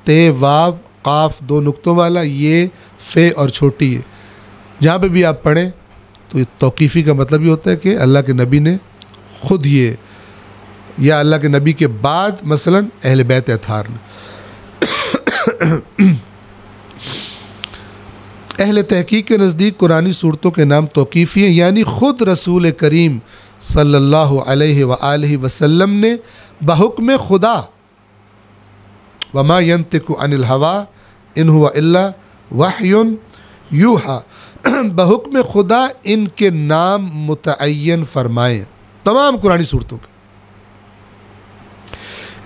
تے واو قاف دو نقطوں والا، یہ فے اور چھوٹی ہے، جہاں پہ بھی آپ پڑھیں تو یہ توقیفی کا مطلب یہ ہوتا ہے کہ اللہ کے نبی نے خود یہ، یا اللہ کے نبی کے بعد مثلا اہل بیت اطہار نے۔ اہل تحقیق کے نزدیک قرآنی صورتوں کے نام توقیفی ہیں، یعنی خود رسول کریم صلی اللہ علیہ وآلہ وسلم نے بحکم خدا، وما ينطق عن الهوى ان هو الا وحی یوحى، بحکم خدا ان کے نام متعین فرمائے تمام قرآنی صورتوں کے۔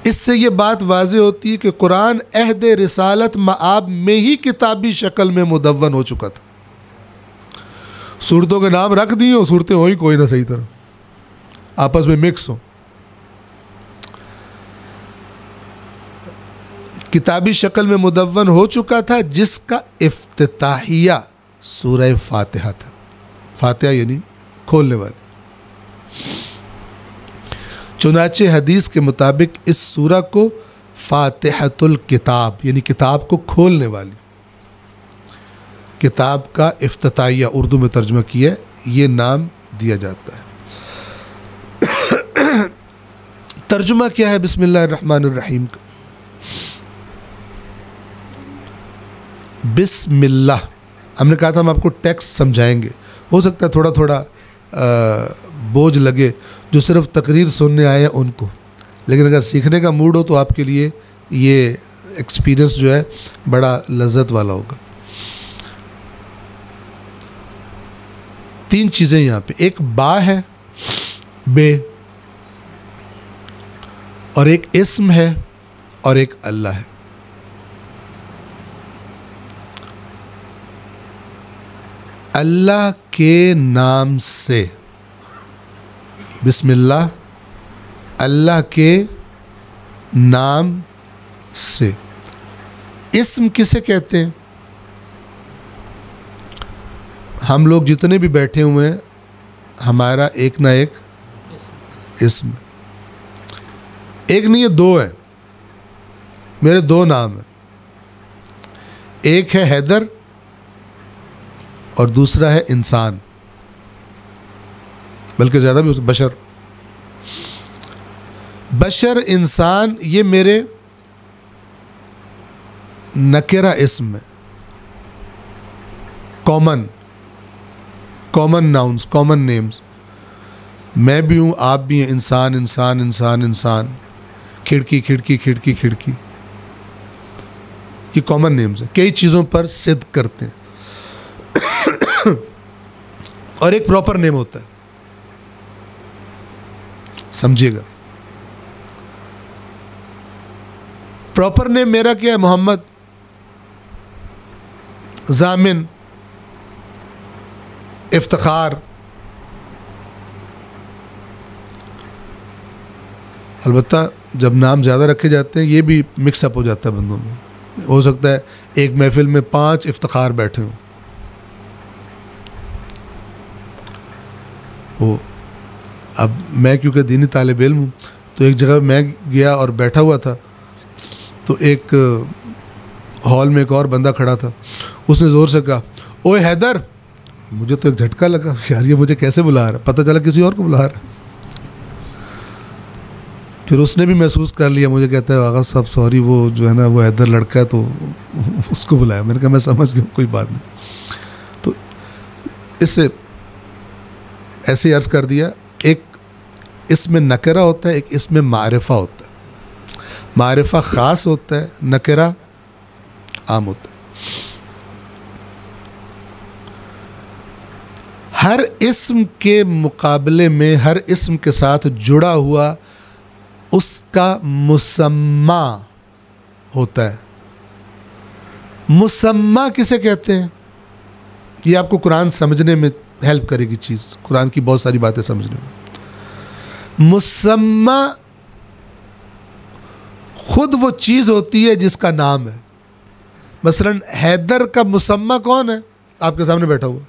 اس سے یہ بات واضح ہوتی ہے کہ قرآن عہد رسالت مآب میں ہی کتابی شکل میں مدون ہو چکا تھا۔ صورتوں کے نام رکھ دیے ہوں، صورتیں ہوئی کوئی نہ صحیح طرح، آپس میں مکس ہوں، کتابی شکل میں مدون ہو چکا تھا، جس کا افتتاحیہ سورہ فاتحہ تھا۔ فاتحہ یعنی کھولنے والی۔ چنانچہ حدیث کے مطابق اس سورہ کو فاتحۃ الکتاب یعنی کتاب کو کھولنے والی، کتاب کا افتتاحیہ اردو میں ترجمہ کیا یہ نام دیا جاتا ہے۔ ترجمہ کیا ہے بسم اللہ الرحمن الرحیم کا؟ بسم اللہ، ہم نے کہا تھا ہم آپ کو ٹیکسٹ سمجھائیں گے، ہو سکتا ہے تھوڑا تھوڑا بوجھ لگے جو صرف تقریر سننے آئے ہیں ان کو، لیکن اگر سیکھنے کا موڈ ہو تو آپ کے لیے یہ ایکسپیرینس جو ہے بڑا لذت والا ہوگا۔ تین چیزیں یہاں پہ، ایک با ہے، بے، اور ایک اسم ہے اور ایک اللہ ہے۔ اللہ کے نام سے، بسم اللہ، اللہ کے نام سے۔ اسم کسے کہتے ہیں؟ ہم لوگ جتنے بھی بیٹھے ہوئے ہیں ہمارا ایک نہ ایک اسم، ایک نہیں ہے دو ہے، میرے دو نام ہیں، ایک ہے حیدر اور دوسرا ہے انسان، بلکہ زیادہ بھی بشر۔ بشر، انسان، یہ میرے نکرہ اسم ہے، کامن ناؤنس، کامن نیمز۔ میں بھی ہوں، آپ بھی ہیں، انسان انسان انسان انسان، کھڑکی کھڑکی کھڑکی کھڑکی، یہ کامن نیمز ہیں، کئی چیزوں پر صدق کرتے ہیں۔ اور ایک پراپر نیم ہوتا ہے، سمجھیے گا۔ پراپر نیم میرا کیا ہے؟ محمد، ضامن، افتخار۔ البتہ جب نام زیادہ رکھے جاتے ہیں یہ بھی مکس اپ ہو جاتا ہے بندوں میں، ہو سکتا ہے ایک محفل میں 5 افتخار بیٹھے ہوں۔ اب میں کیونکہ دینی طالب علم ہوں تو ایک جگہ میں گیا اور بیٹھا ہوا تھا، تو ایک ہال میں ایک اور بندہ کھڑا تھا، اس نے زور سے کہا اوے حیدر۔ مجھے تو ایک جھٹکا لگا، یار یہ مجھے کیسے بلا رہا ہے، پتہ چلا کسی اور کو بلا رہا ہے۔ پھر اس نے بھی محسوس کر لیا، مجھے کہتا ہے آغا صاحب سوری، وہ جو ہے نا وہ حیدر لڑکا ہے تو اس کو بلایا۔ میں نے کہا میں سمجھ گیا، کوئی بات نہیں۔ تو اس سے ایسے ہی عرض کر دیا، ایک اس میں نکرہ ہوتا ہے، ایک اس میں معرفہ ہوتا ہے۔ معرفہ خاص ہوتا ہے، نکرہ عام ہوتا ہے۔ ہر اسم کے مقابلے میں ہر اسم کے ساتھ جڑا ہوا اس کا مسمى ہوتا ہے. مسمى کسے کہتے ہیں؟ یہ آپ کو قرآن سمجھنے میں ہیلپ کرے گی چیز، قرآن کی بہت ساری باتیں سمجھنے میں. مسمى خود وہ چیز ہوتی ہے جس کا نام ہے. مثلا حیدر کا مسمى کون ہے؟ آپ کے سامنے بیٹھا ہوا.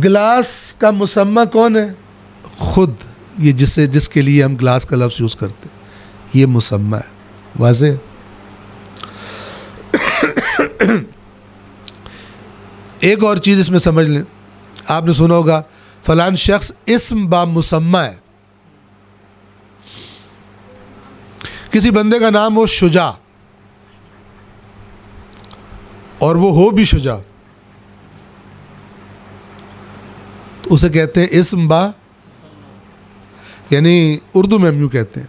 گلاس کا مسمى کون ہے؟ خود یہ جس کے لیے ہم گلاس کا لفظ یوز کرتے ہیں، یہ مسمى ہے. واضح؟ ایک اور چیز اس میں سمجھ لیں، آپ نے سنا ہوگا فلان شخص اسم با مسمى ہے. کسی بندے کا نام ہو شجاع اور وہ ہو بھی شجاع، تو اسے کہتے ہیں اسم با، یعنی اردو میں ہم یوں کہتے ہیں،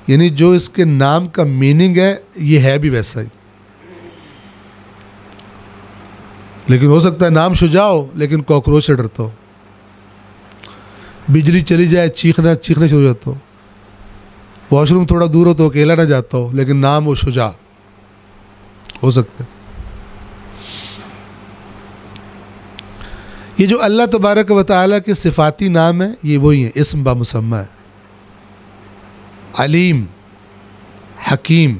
یعنی جو اس کے نام کا میننگ ہے یہ ہے بھی ویسا ہی. لیکن ہو سکتا ہے نام شجاع ہو لیکن کاکروچ سے ڈرتا ہو، بجلی چلی جائے چیخنے شروع ہو جاتا ہو، واش روم تھوڑا دور ہو تو اکیلا نہ جاتا ہو، لیکن نام ہو شجاع. ہو سکتا ہے. یہ جو اللہ تبارک و تعالیٰ کے صفاتی نام ہیں یہ وہی ہیں، اسم با مسمى ہے. علیم، حکیم.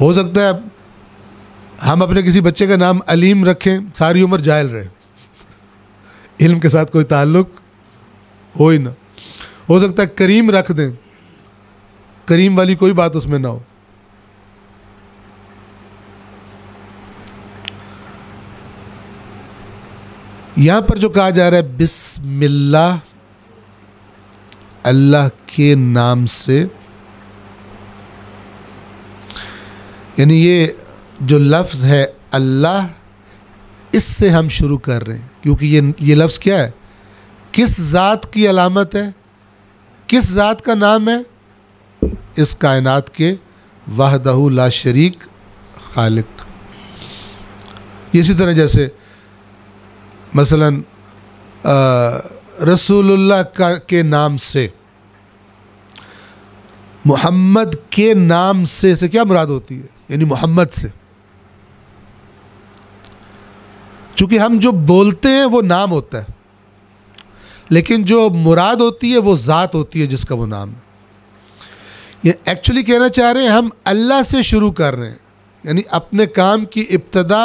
ہو سکتا ہے ہم اپنے کسی بچے کا نام علیم رکھیں، ساری عمر جاہل رہے، علم کے ساتھ کوئی تعلق ہو ہی نہ. ہو سکتا ہے کریم رکھ دیں، کریم والی کوئی بات اس میں نہ ہو. یہاں پر جو کہا جا رہا ہے بسم اللہ، اللہ کے نام سے، یعنی یہ جو لفظ ہے اللہ، اس سے ہم شروع کر رہے ہیں. کیونکہ یہ لفظ کیا ہے؟ کس ذات کی علامت ہے؟ کس ذات کا نام ہے؟ اس کائنات کے وحدہ لا شریک خالق. اسی طرح جیسے مثلا رسول اللہ کے نام سے، محمد کے نام سے کیا مراد ہوتی ہے؟ یعنی محمد سے. چونکہ ہم جو بولتے ہیں وہ نام ہوتا ہے، لیکن جو مراد ہوتی ہے وہ ذات ہوتی ہے جس کا وہ نام ہے. یہ ایکچولی کہنا چاہ رہے ہیں ہم اللہ سے شروع کر رہے ہیں، یعنی اپنے کام کی ابتدا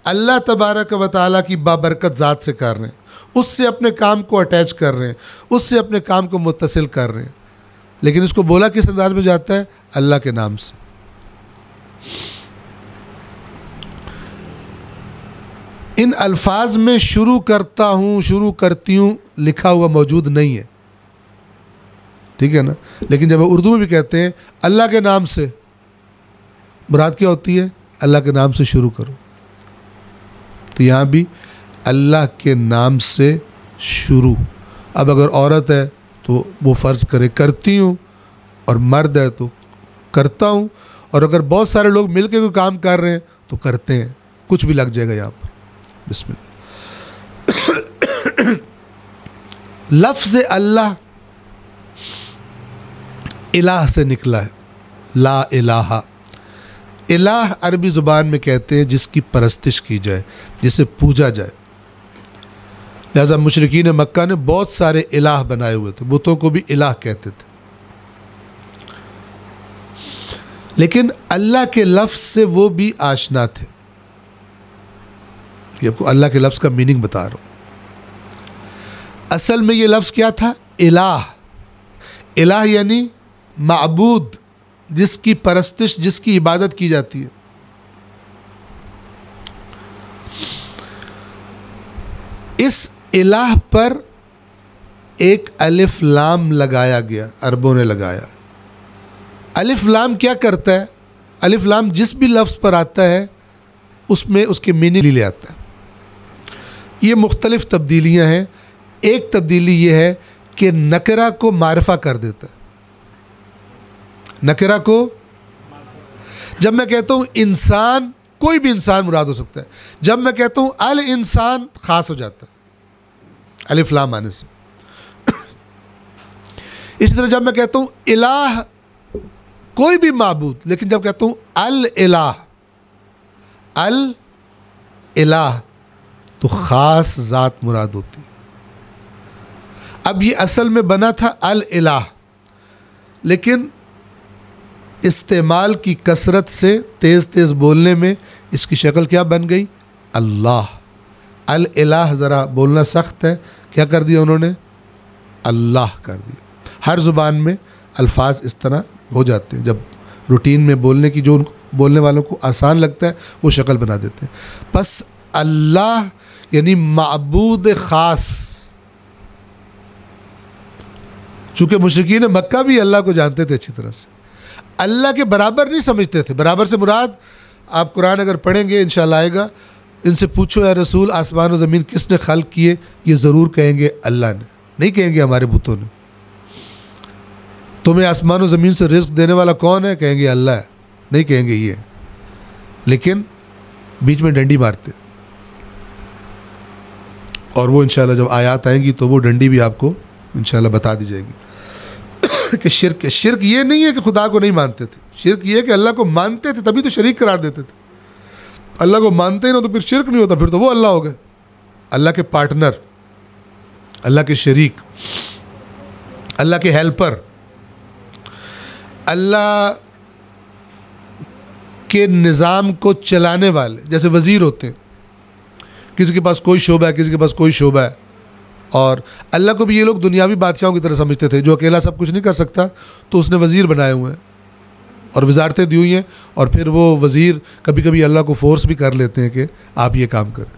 اللہ تبارک و تعالیٰ کی بابرکت ذات سے کر رہے ہیں، اس سے اپنے کام کو اٹیچ کر رہے ہیں، اس سے اپنے کام کو متصل کر رہے ہیں. لیکن اس کو بولا کس انداز میں جاتا ہے؟ اللہ کے نام سے. ان الفاظ میں شروع کرتا ہوں، شروع کرتی ہوں لکھا ہوا موجود نہیں ہے، ٹھیک ہے نا. لیکن جب اردو میں بھی کہتے ہیں اللہ کے نام سے، مراد کیا ہوتی ہے؟ اللہ کے نام سے شروع کرو. تو یہاں بھی اللہ کے نام سے شروع. اب اگر عورت ہے تو وہ فرض کرے کرتی ہوں، اور مرد ہے تو کرتا ہوں، اور اگر بہت سارے لوگ مل کے کوئی کام کر رہے ہیں تو کرتے ہیں. کچھ بھی لگ جائے گا یہاں پر. بسم اللہ. لفظ اللہ الہ سے نکلا ہے، لا الہ. الہ عربی زبان میں کہتے ہیں جس کی پرستش کی جائے، جسے پوجا جائے. لہذا مشرکین مکہ نے بہت سارے الہ بنائے ہوئے تھے، بتوں کو بھی الہ کہتے تھے. لیکن اللہ کے لفظ سے وہ بھی آشنا تھے. یہ آپ کو اللہ کے لفظ کا میننگ بتا رہا ہوں. اصل میں یہ لفظ کیا تھا؟ الہ. الہ یعنی معبود، جس کی پرستش، جس کی عبادت کی جاتی ہے. اس الہ پر ایک الف لام لگایا گیا، عربوں نے لگایا. الف لام کیا کرتا ہے؟ الف لام جس بھی لفظ پر آتا ہے اس میں اس کے میننگ لے آتا ہے. یہ مختلف تبدیلیاں ہیں. ایک تبدیلی یہ ہے کہ نکرہ کو معرفہ کر دیتا ہے. نکرہ کو، جب میں کہتا ہوں انسان کوئی بھی انسان مراد ہو سکتا ہے. جب میں کہتا ہوں الانسان خاص ہو جاتا ہے الف لام آنے سے. اسی طرح جب میں کہتا ہوں الہ کوئی بھی معبود, لیکن جب کہتا ہوں الالہ الالہ تو خاص ذات مراد ہوتی ہے. اب یہ اصل میں بنا تھا الالہ, لیکن استعمال کی کثرت سے تیز تیز بولنے میں اس کی شکل کیا بن گئی؟ اللہ. الالہ ذرا بولنا سخت ہے, کیا کر دیا انہوں نے؟ اللہ کر دیا. ہر زبان میں الفاظ اس طرح ہو جاتے ہیں, جب روٹین میں بولنے کی جو بولنے والوں کو آسان لگتا ہے وہ شکل بنا دیتے ہیں. پس اللہ یعنی معبود خاص. چونکہ مشرکین مکہ بھی اللہ کو جانتے تھے اچھی طرح سے, اللہ کے برابر نہیں سمجھتے تھے. برابر سے مراد آپ قرآن اگر پڑھیں گے انشاءاللہ آئے گا, ان سے پوچھو اے رسول آسمان و زمین کس نے خلق کیے, یہ ضرور کہیں گے اللہ نے, نہیں کہیں گے ہمارے بتوں نے. تمہیں آسمان و زمین سے رزق دینے والا کون ہے, کہیں گے اللہ ہے, نہیں کہیں گے یہ. لیکن بیچ میں ڈنڈی مارتے, اور وہ انشاءاللہ جب آیات آئیں گی تو وہ ڈنڈی بھی آپ کو انشاءاللہ بتا دی جائے گی. کہ شرک یہ نہیں ہے کہ خدا کو نہیں مانتے تھے, شرک یہ ہے کہ اللہ کو مانتے تھے تبھی تو شریک قرار دیتے تھے. اللہ کو مانتے ہی نہ تو پھر شرک نہیں ہوتا, پھر تو وہ اللہ ہو گئے, اللہ کے پارٹنر, اللہ کے شریک, اللہ کے ہیلپر, اللہ کے نظام کو چلانے والے. جیسے وزیر ہوتے ہیں, کسی کے پاس کوئی شعبہ ہے, کسی کے پاس کوئی شعبہ ہے, اور اللہ کو بھی یہ لوگ دنیاوی بادشاہوں کی طرح سمجھتے تھے, جو اکیلا سب کچھ نہیں کر سکتا تو اس نے وزیر بنائے ہوئے ہیں اور وزارتیں دی ہوئی ہیں, اور پھر وہ وزیر کبھی کبھی اللہ کو فورس بھی کر لیتے ہیں کہ آپ یہ کام کریں.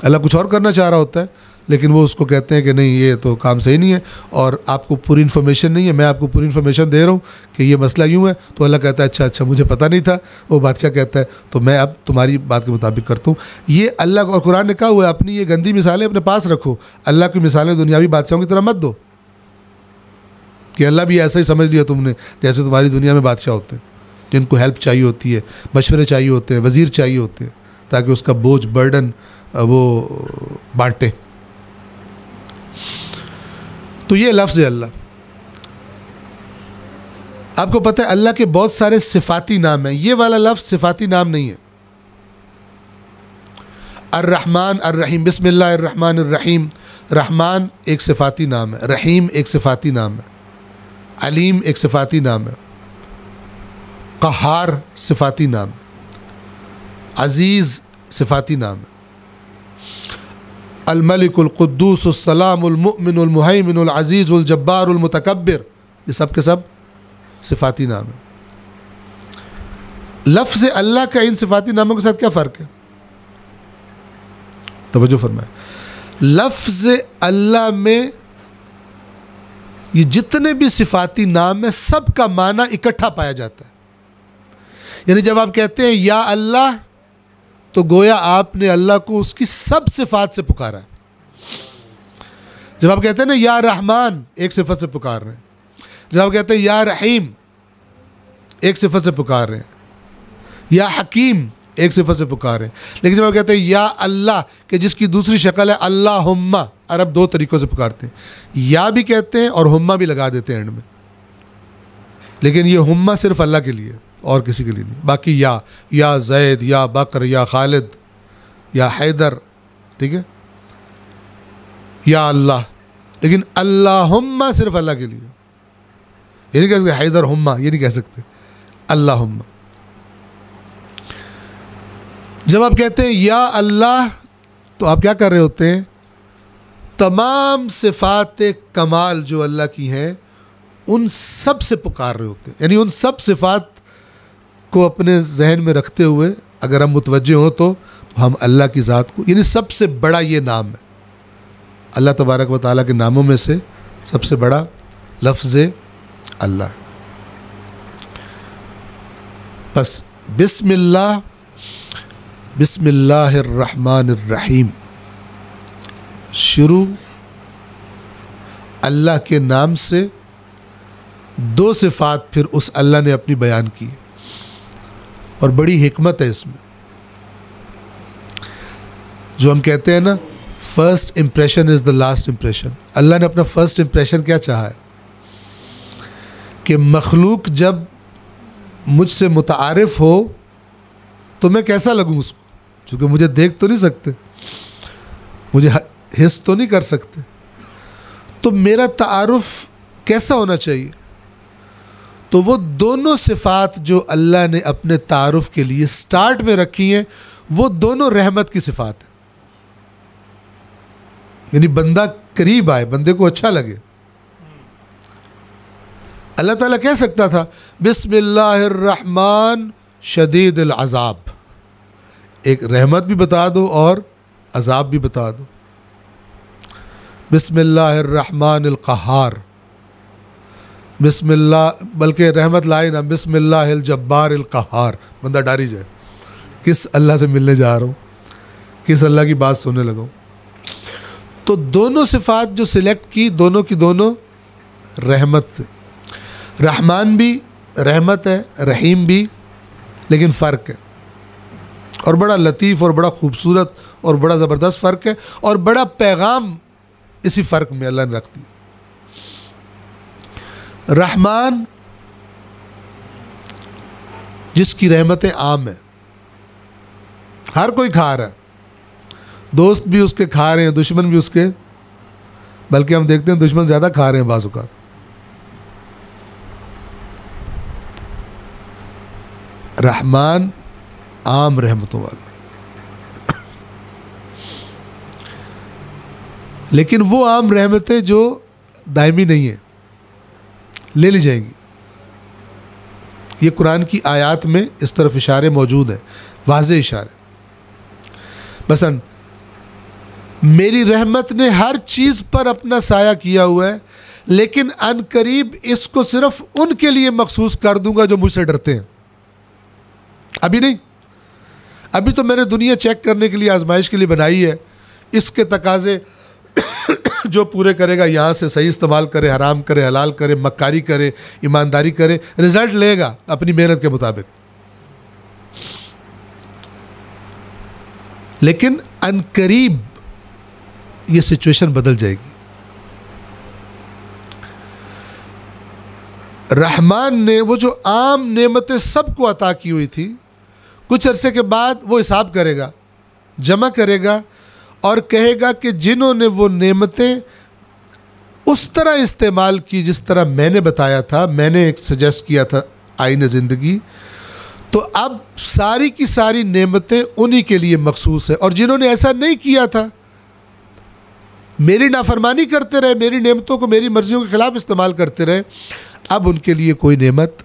اللہ کچھ اور کرنا چاہ رہا ہوتا ہے لیکن وہ اس کو کہتے ہیں کہ نہیں یہ تو کام صحیح نہیں ہے, اور آپ کو پوری انفارمیشن نہیں ہے, میں آپ کو پوری انفارمیشن دے رہا ہوں کہ یہ مسئلہ یوں ہے. تو اللہ کہتا ہے اچھا مجھے پتہ نہیں تھا. وہ بادشاہ کہتا ہے تو میں اب تمہاری بات کے مطابق کرتا ہوں. یہ اللہ اور قرآن نے کہا ہوا ہے اپنی یہ گندی مثالیں اپنے پاس رکھو, اللہ کی مثالیں دنیاوی بادشاہوں کی طرح مت دو کہ اللہ بھی ایسا ہی سمجھ لیا تم نے جیسے تمہاری دنیا میں بادشاہ ہوتے ہیں جن کو ہیلپ چاہیے ہوتی ہے, مشورے چاہیے ہوتے ہیں, وزیر چاہیے ہوتے ہیں تاکہ اس کا بوجھ برڈن وہ بانٹے. تو یہ لفظ ہے اللہ. آپ کو پتہ ہے اللہ کے بہت سارے صفاتی نام ہیں, یہ والا لفظ صفاتی نام نہیں ہے. الرحمن الرحیم, بسم اللہ الرحمن الرحیم. رحمان ایک صفاتی نام ہے, رحیم ایک صفاتی نام ہے, علیم ایک صفاتی نام ہے, قہار صفاتی نام ہے, عزیز صفاتی نام ہے, الملک القدوس السلام المؤمن المہیمن العزیز الجبار المتکبر, یہ سب کے سب صفاتی نام ہیں. لفظ اللہ کا ان صفاتی ناموں کے ساتھ کیا فرق ہے؟ توجہ فرمائیں. لفظ اللہ میں یہ جتنے بھی صفاتی نام ہیں سب کا معنی اکٹھا پایا جاتا ہے. یعنی جب آپ کہتے ہیں یا اللہ تو گویا آپ نے اللہ کو اس کی سب صفات سے پکارا ہے. جب آپ کہتے ہیں نا یا رحمان ایک صفت سے پکار رہے ہیں, جب آپ کہتے ہیں یا رحیم ایک صفت سے پکار رہے ہیں, یا حکیم ایک صفت سے پکار رہے ہیں. لیکن جب آپ کہتے ہیں یا اللہ کہ جس کی دوسری شکل ہے اللہم, عرب دو طریقوں سے پکارتے ہیں, یا بھی کہتے ہیں اور ہما بھی لگا دیتے ہیں اینڈ میں, لیکن یہ ہما صرف اللہ کے لیے اور کسی کے لیے نہیں. باقی یا زید, یا بکر, یا خالد, یا حیدر, ٹھیک ہے, یا اللہ. لیکن اللہم صرف اللہ کے لیے, یہ نہیں کہہ سکتے حیدر ہما, یہ نہیں کہہ سکتے, اللہم. جب آپ کہتے ہیں یا اللہ تو آپ کیا کر رہے ہوتے ہیں؟ تمام صفات کمال جو اللہ کی ہیں ان سب سے پکار رہے ہوتے ہیں. یعنی ان سب صفات کو اپنے ذہن میں رکھتے ہوئے اگر ہم متوجہ ہوں تو ہم اللہ کی ذات کو, یعنی سب سے بڑا یہ نام ہے اللہ تبارک و تعالیٰ کے ناموں میں سے سب سے بڑا لفظ اللہ. بس بسم اللہ الرحمن الرحیم شروع اللہ کے نام سے, دو صفات پھر اس اللہ نے اپنی بیان کی, اور بڑی حکمت ہے اس میں. جو ہم کہتے ہیں نا first impression is the last impression. اللہ نے اپنا فرسٹ امپریشن کیا چاہا ہے کہ مخلوق جب مجھ سے متعارف ہو تو میں کیسا لگوں اس کو, چونکہ مجھے دیکھ تو نہیں سکتے, مجھے حس تو نہیں کر سکتے, تو میرا تعارف کیسا ہونا چاہیے. تو وہ دونوں صفات جو اللہ نے اپنے تعارف کے لیے سٹارٹ میں رکھی ہیں وہ دونوں رحمت کی صفات ہیں. یعنی بندہ قریب آئے, بندے کو اچھا لگے. اللہ تعالیٰ کہہ سکتا تھا بسم اللہ الرحمن شدید العذاب, ایک رحمت بھی بتا دو اور عذاب بھی بتا دو. بسم اللہ الرحمن القہار, بسم اللہ, بلکہ رحمت لائے نا بسم اللہ الجبار القہار, بندہ ڈاری جائے کس اللہ سے ملنے جا رہا ہوں, کس اللہ کی بات سننے لگا ہوں. تو دونوں صفات جو سلیکٹ کی دونوں کی دونوں رحمت سے. رحمان بھی رحمت ہے, رحیم بھی, لیکن فرق ہے, اور بڑا لطیف اور بڑا خوبصورت اور بڑا زبردست فرق ہے, اور بڑا پیغام اسی فرق میں اللہ نے رکھ دی. رحمان جس کی رحمتیں عام ہیں, ہر کوئی کھا رہا ہے, دوست بھی اس کے کھا رہے ہیں, دشمن بھی اس کے, بلکہ ہم دیکھتے ہیں دشمن زیادہ کھا رہے ہیں بعض اوقات. رحمان عام رحمتوں والا, لیکن وہ عام رحمتیں جو دائمی نہیں ہیں لے لی جائیں گی. یہ قرآن کی آیات میں اس طرف اشارے موجود ہیں, واضح اشارے. مثلا میری رحمت نے ہر چیز پر اپنا سایہ کیا ہوا ہے, لیکن ان قریب اس کو صرف ان کے لیے مخصوص کر دوں گا جو مجھ سے ڈرتے ہیں. ابھی نہیں, ابھی تو میں نے دنیا چیک کرنے کے لیے, آزمائش کے لیے بنائی ہے. اس کے تقاضے جو پورے کرے گا, یہاں سے صحیح استعمال کرے, حرام کرے, حلال کرے, مکاری کرے, ایمانداری کرے, رزلٹ لے گا اپنی محنت کے مطابق. لیکن ان قریب یہ سچویشن بدل جائے گی. رحمان نے وہ جو عام نعمتیں سب کو عطا کی ہوئی تھی, کچھ عرصے کے بعد وہ حساب کرے گا, جمع کرے گا, اور کہے گا کہ جنہوں نے وہ نعمتیں اس طرح استعمال کی جس طرح میں نے بتایا تھا, میں نے ایک سجیسٹ کیا تھا آئین زندگی, تو اب ساری کی ساری نعمتیں انہی کے لیے مخصوص ہے. اور جنہوں نے ایسا نہیں کیا تھا, میری نافرمانی کرتے رہے, میری نعمتوں کو میری مرضیوں کے خلاف استعمال کرتے رہے, اب ان کے لیے کوئی نعمت,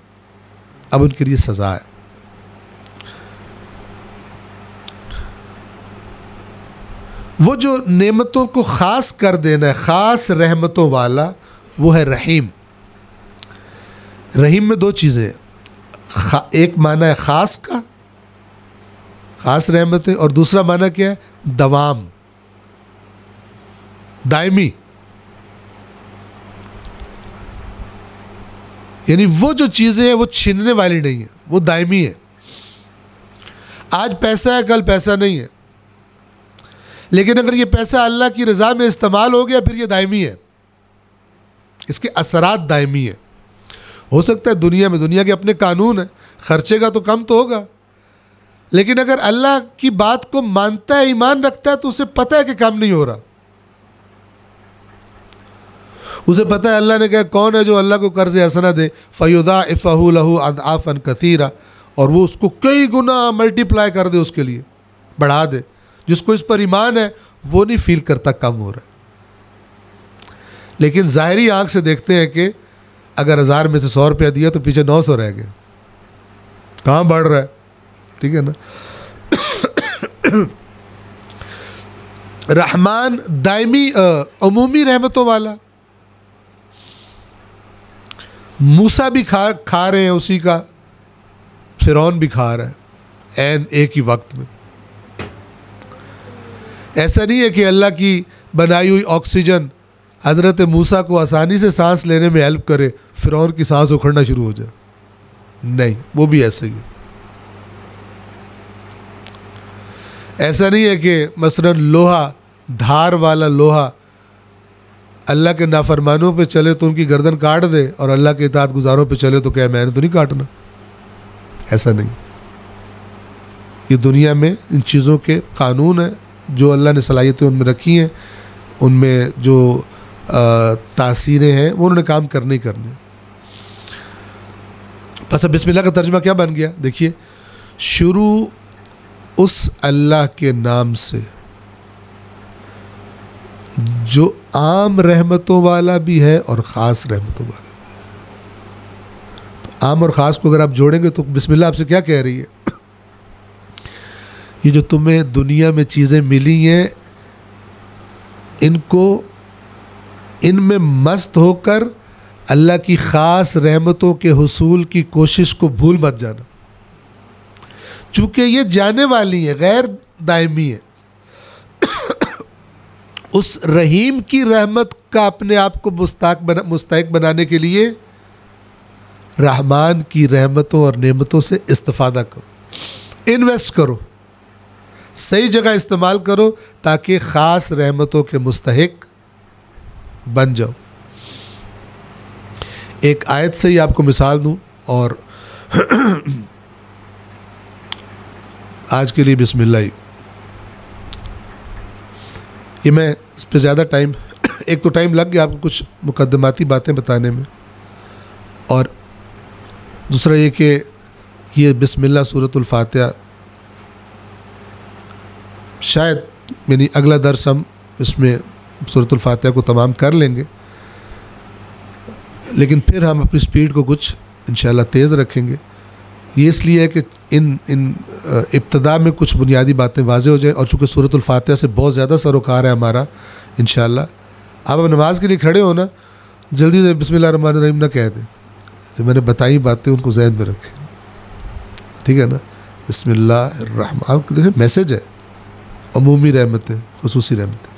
اب ان کے لیے سزا ہے. وہ جو نعمتوں کو خاص کر دینا ہے, خاص رحمتوں والا, وہ ہے رحیم. رحیم میں دو چیزیں ہیں, ایک معنی ہے خاص کا, خاص رحمتیں, اور دوسرا معنی کیا ہے دوام, دائمی. یعنی وہ جو چیزیں ہیں وہ چھننے والی نہیں ہیں, وہ دائمی ہیں. آج پیسہ ہے, کل پیسہ نہیں ہے, لیکن اگر یہ پیسہ اللہ کی رضا میں استعمال ہو گیا پھر یہ دائمی ہے, اس کے اثرات دائمی ہیں. ہو سکتا ہے دنیا میں, دنیا کے اپنے قانون ہیں, خرچے کا تو کم تو ہوگا, لیکن اگر اللہ کی بات کو مانتا ہے, ایمان رکھتا ہے, تو اسے پتہ ہے کہ کم نہیں ہو رہا. اسے پتہ ہے اللہ نے کہا کون ہے جو اللہ کو قرض حسنہ دے, فَيُضَاعِفَهُ لَهُ أَضْعَافًا كَثِيرًا, اور وہ اس کو کئی گنا ملٹیپلائی کر دے, اس کے لیے بڑھا دے. جس کو اس پر ایمان ہے وہ نہیں فیل کرتا کم ہو رہا ہے. لیکن ظاہری آنکھ سے دیکھتے ہیں کہ اگر 1000 میں سے 100 روپیہ دیا تو پیچھے 900 رہ گئے, کہاں بڑھ رہا ہے. ٹھیک ہے نا. رحمان دائمی عمومی رحمتوں والا. موسیٰ بھی کھا رہے ہیں اسی کا, فرعون بھی کھا رہا ہے عین ایک ہی وقت میں. ایسا نہیں ہے کہ اللہ کی بنائی ہوئی آکسیجن حضرت موسیٰ کو آسانی سے سانس لینے میں ہیلپ کرے, فرعون کی سانس اکھڑنا شروع ہو جائے. نہیں, وہ بھی ایسے ہی. ایسا نہیں ہے کہ مثلا لوہا، دھار والا لوہا اللہ کے نافرمانوں پہ چلے تو ان کی گردن کاٹ دے، اور اللہ کے اطاعت گزاروں پہ چلے تو کہ میں نے تو نہیں کاٹنا. ایسا نہیں. یہ دنیا میں ان چیزوں کے قانون ہیں، جو اللہ نے صلاحیتیں ان میں رکھی ہیں، ان میں جو تاثیریں ہیں وہ انہوں نے کام کرنے ہی کرنے. بس اب بسم اللہ کا ترجمہ کیا بن گیا؟ دیکھیے، شروع اس اللہ کے نام سے جو عام رحمتوں والا بھی ہے اور خاص رحمتوں والا بھی ہے. تو عام اور خاص کو اگر آپ جوڑیں گے تو بسم اللہ آپ سے کیا کہہ رہی ہے؟ یہ جو تمہیں دنیا میں چیزیں ملی ہیں، ان میں مست ہو کر اللہ کی خاص رحمتوں کے حصول کی کوشش کو بھول مت جانا، چونکہ یہ جانے والی ہیں، غیر دائمی ہیں. اس رحیم کی رحمت کا اپنے آپ کو مستحق بنانے کے لیے رحمان کی رحمتوں اور نعمتوں سے استفادہ کرو، انویسٹ کرو، صحیح جگہ استعمال کرو تاکہ خاص رحمتوں کے مستحق بن جاؤ. ایک آیت سے ہی آپ کو مثال دوں اور آج کے لیے بسم اللہ ہی. یہ میں اس پہ زیادہ ٹائم، ایک تو ٹائم لگ گیا آپ کو کچھ مقدماتی باتیں بتانے میں، اور دوسرا یہ کہ یہ بسم اللہ سورۃ الفاتحہ شاید یعنی اگلا درس ہم اس میں سورۃ الفاتحہ کو تمام کر لیں گے، لیکن پھر ہم اپنی سپیڈ کو کچھ انشاءاللہ تیز رکھیں گے. یہ اس لیے ہے کہ ان ابتدا میں کچھ بنیادی باتیں واضح ہو جائیں، اور چونکہ سورۃ الفاتحہ سے بہت زیادہ سروکار ہے ہمارا انشاءاللہ. آپ اب نماز کے لیے کھڑے ہو نا، جلدی سے بسم اللہ الرحمن الرحیم نہ کہہ دیں. جو میں نے بتائی باتیں ان کو ذہن میں رکھیں، ٹھیک ہے نا؟ بسم اللہ الرحمن، آپ دیکھیں میسج ہے، عمومی رحمتیں، خصوصی رحمتیں.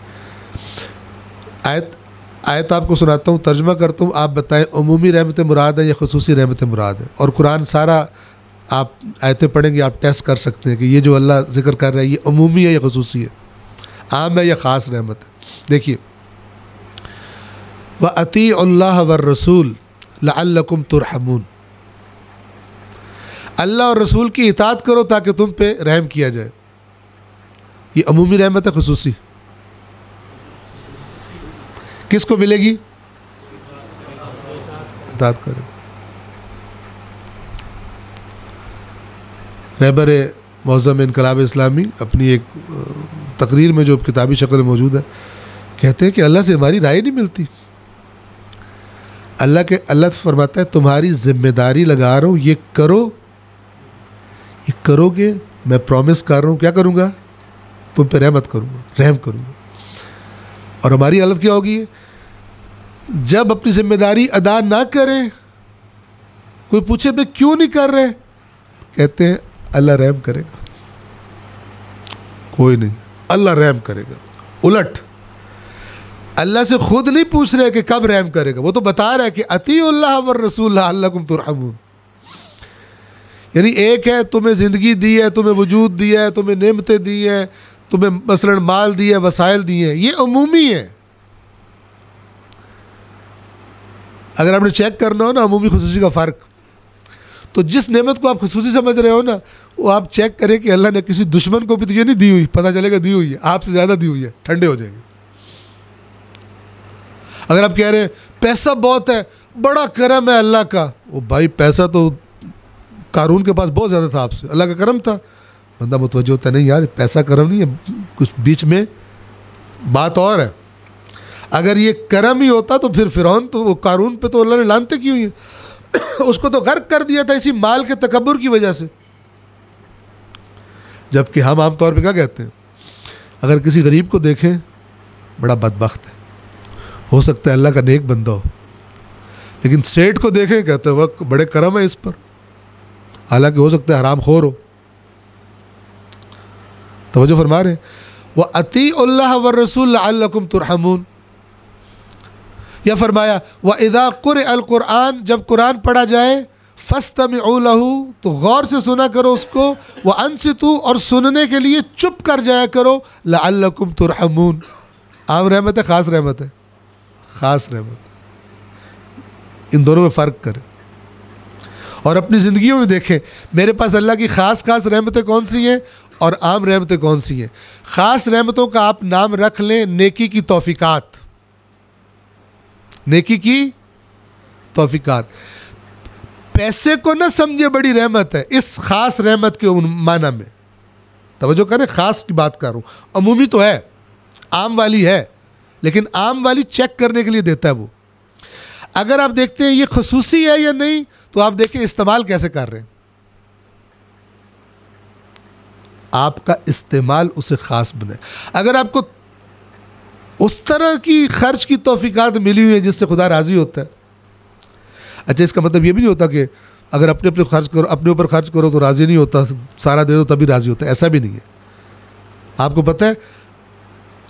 آیت آپ کو سناتا ہوں، ترجمہ کرتا ہوں، آپ بتائیں عمومی رحمتیں مراد ہیں یا خصوصی رحمتیں مراد ہیں. اور قرآن سارا آپ آیتیں پڑھیں گے، آپ ٹیسٹ کر سکتے ہیں کہ یہ جو اللہ ذکر کر رہا ہے یہ عمومی ہے یا خصوصی ہے، عام ہے یا خاص رحمت ہے. دیکھیے، وَأَطِيعُوا اللَّهَ وَالرَّسُولَ لَعَلَّكُمْ تُرْحَمُونَ، اللہ اور رسول کی اطاعت کرو تاکہ تم پہ رحم کیا جائے. یہ عمومی رحمت ہے خصوصی؟ کس کو ملے گی؟ اطاعت کرو. رہبر معظم انقلاب اسلامی اپنی ایک تقریر میں جو کتابی شکل میں موجود ہے کہتے ہیں کہ اللہ سے ہماری رائے نہیں ملتی. اللہ فرماتا ہے تمہاری ذمہ داری لگا رہا ہوں، یہ کرو گے، میں پرومس کر رہا ہوں کیا کروں گا؟ تم پہ رحمت کروں گا، رحم کروں گا. اور ہماری حالت کیا ہوگی؟ جب اپنی ذمہ داری ادا نہ کریں، کوئی پوچھے بھائی کیوں نہیں کر رہے، کہتے ہیں اللہ رحم کرے گا. کوئی نہیں، اللہ رحم کرے گا. الٹ اللہ سے خود نہیں پوچھ رہے کہ کب رحم کرے گا، وہ تو بتا رہا ہے کہ اطیعوا اللہ والرسول لعلکم ترحمون. یعنی ایک ہے تمہیں زندگی دی ہے، تمہیں وجود دیا ہے، تمہیں نعمتیں دی ہیں، تمہیں مثلا مال دی ہے، وسائل دی ہیں، یہ عمومی ہے. اگر آپ نے چیک کرنا ہو نا عمومی خصوصی کا فرق، تو جس نعمت کو آپ خصوصی سمجھ رہے ہو نا، وہ آپ چیک کریں کہ اللہ نے کسی دشمن کو بھی تو یہ نہیں دی ہوئی، پتہ چلے گا دی ہوئی ہے، آپ سے زیادہ دی ہوئی ہے، ٹھنڈے ہو جائیں گے. اگر آپ کہہ رہے ہیں پیسہ بہت ہے، بڑا کرم ہے اللہ کا، وہ بھائی پیسہ تو قارون کے پاس بہت زیادہ تھا، آپ سے اللہ کا کرم تھا. بندہ متوجہ ہوتا ہے نہیں یار پیسہ کرم نہیں ہے، کچھ بیچ میں بات اور ہے. اگر یہ کرم ہی ہوتا تو پھر فرعون تو وہ قارون پہ تو اللہ نے لعنتیں کی ہوئی ہیں، اس کو تو غرق کر دیا تھا اسی مال کے تکبر کی وجہ سے. جبکہ ہم عام طور پہ کیا کہتے ہیں، اگر کسی غریب کو دیکھیں بڑا بدبخت ہے، ہو سکتا ہے اللہ کا نیک بندہ ہو، لیکن سیٹ کو دیکھیں کہتے ہیں وہ بڑے کرم ہے اس پر، حالانکہ ہو سکتا ہے حرام خور ہو. توجہ فرما رہے ہیں وَأَطِيعُوا اللَّهَ وَالرَّسُولَ لَعَلَّكُمْ تُرْحَمُونَ. یا فرمایا وَإِذَا قُرِئَ الْقُرْآنُ، جب قرآن پڑھا جائے فاستمعوا لہ، تو غور سے سنا کرو اس کو، وانصتوا، اور سننے کے لیے چپ کر جایا کرو، لعلکم ترحمون، عام رحمت ہے خاص رحمت ہے؟ خاص رحمت، ان دونوں میں فرق کریں اور اپنی زندگیوں میں دیکھیں میرے پاس اللہ کی خاص رحمتیں کون سی ہیں اور عام رحمتیں کون سی ہیں۔ خاص رحمتوں کا آپ نام رکھ لیں نیکی کی توفیقات، نیکی کی توفیقات۔ پیسے کو نہ سمجھے بڑی رحمت ہے اس خاص رحمت کے معنی میں، توجہ کریں، خاص کی بات کر رہا ہوں، عمومی تو ہے، عام والی ہے، لیکن عام والی چیک کرنے کے لیے دیتا ہے وہ۔ اگر آپ دیکھتے ہیں یہ خصوصی ہے یا نہیں تو آپ دیکھیں استعمال کیسے کر رہے ہیں، آپ کا استعمال اسے خاص بنے۔ اگر آپ کو اس طرح کی خرچ کی توفیقات ملی ہوئی ہیں جس سے خدا راضی ہوتا ہے، اچھا اس کا مطلب یہ بھی نہیں ہوتا کہ اگر اپنے اوپر خرچ کرو تو راضی نہیں ہوتا، سارا دے دو تبھی راضی ہوتا ہے، ایسا بھی نہیں ہے۔ آپ کو پتہ ہے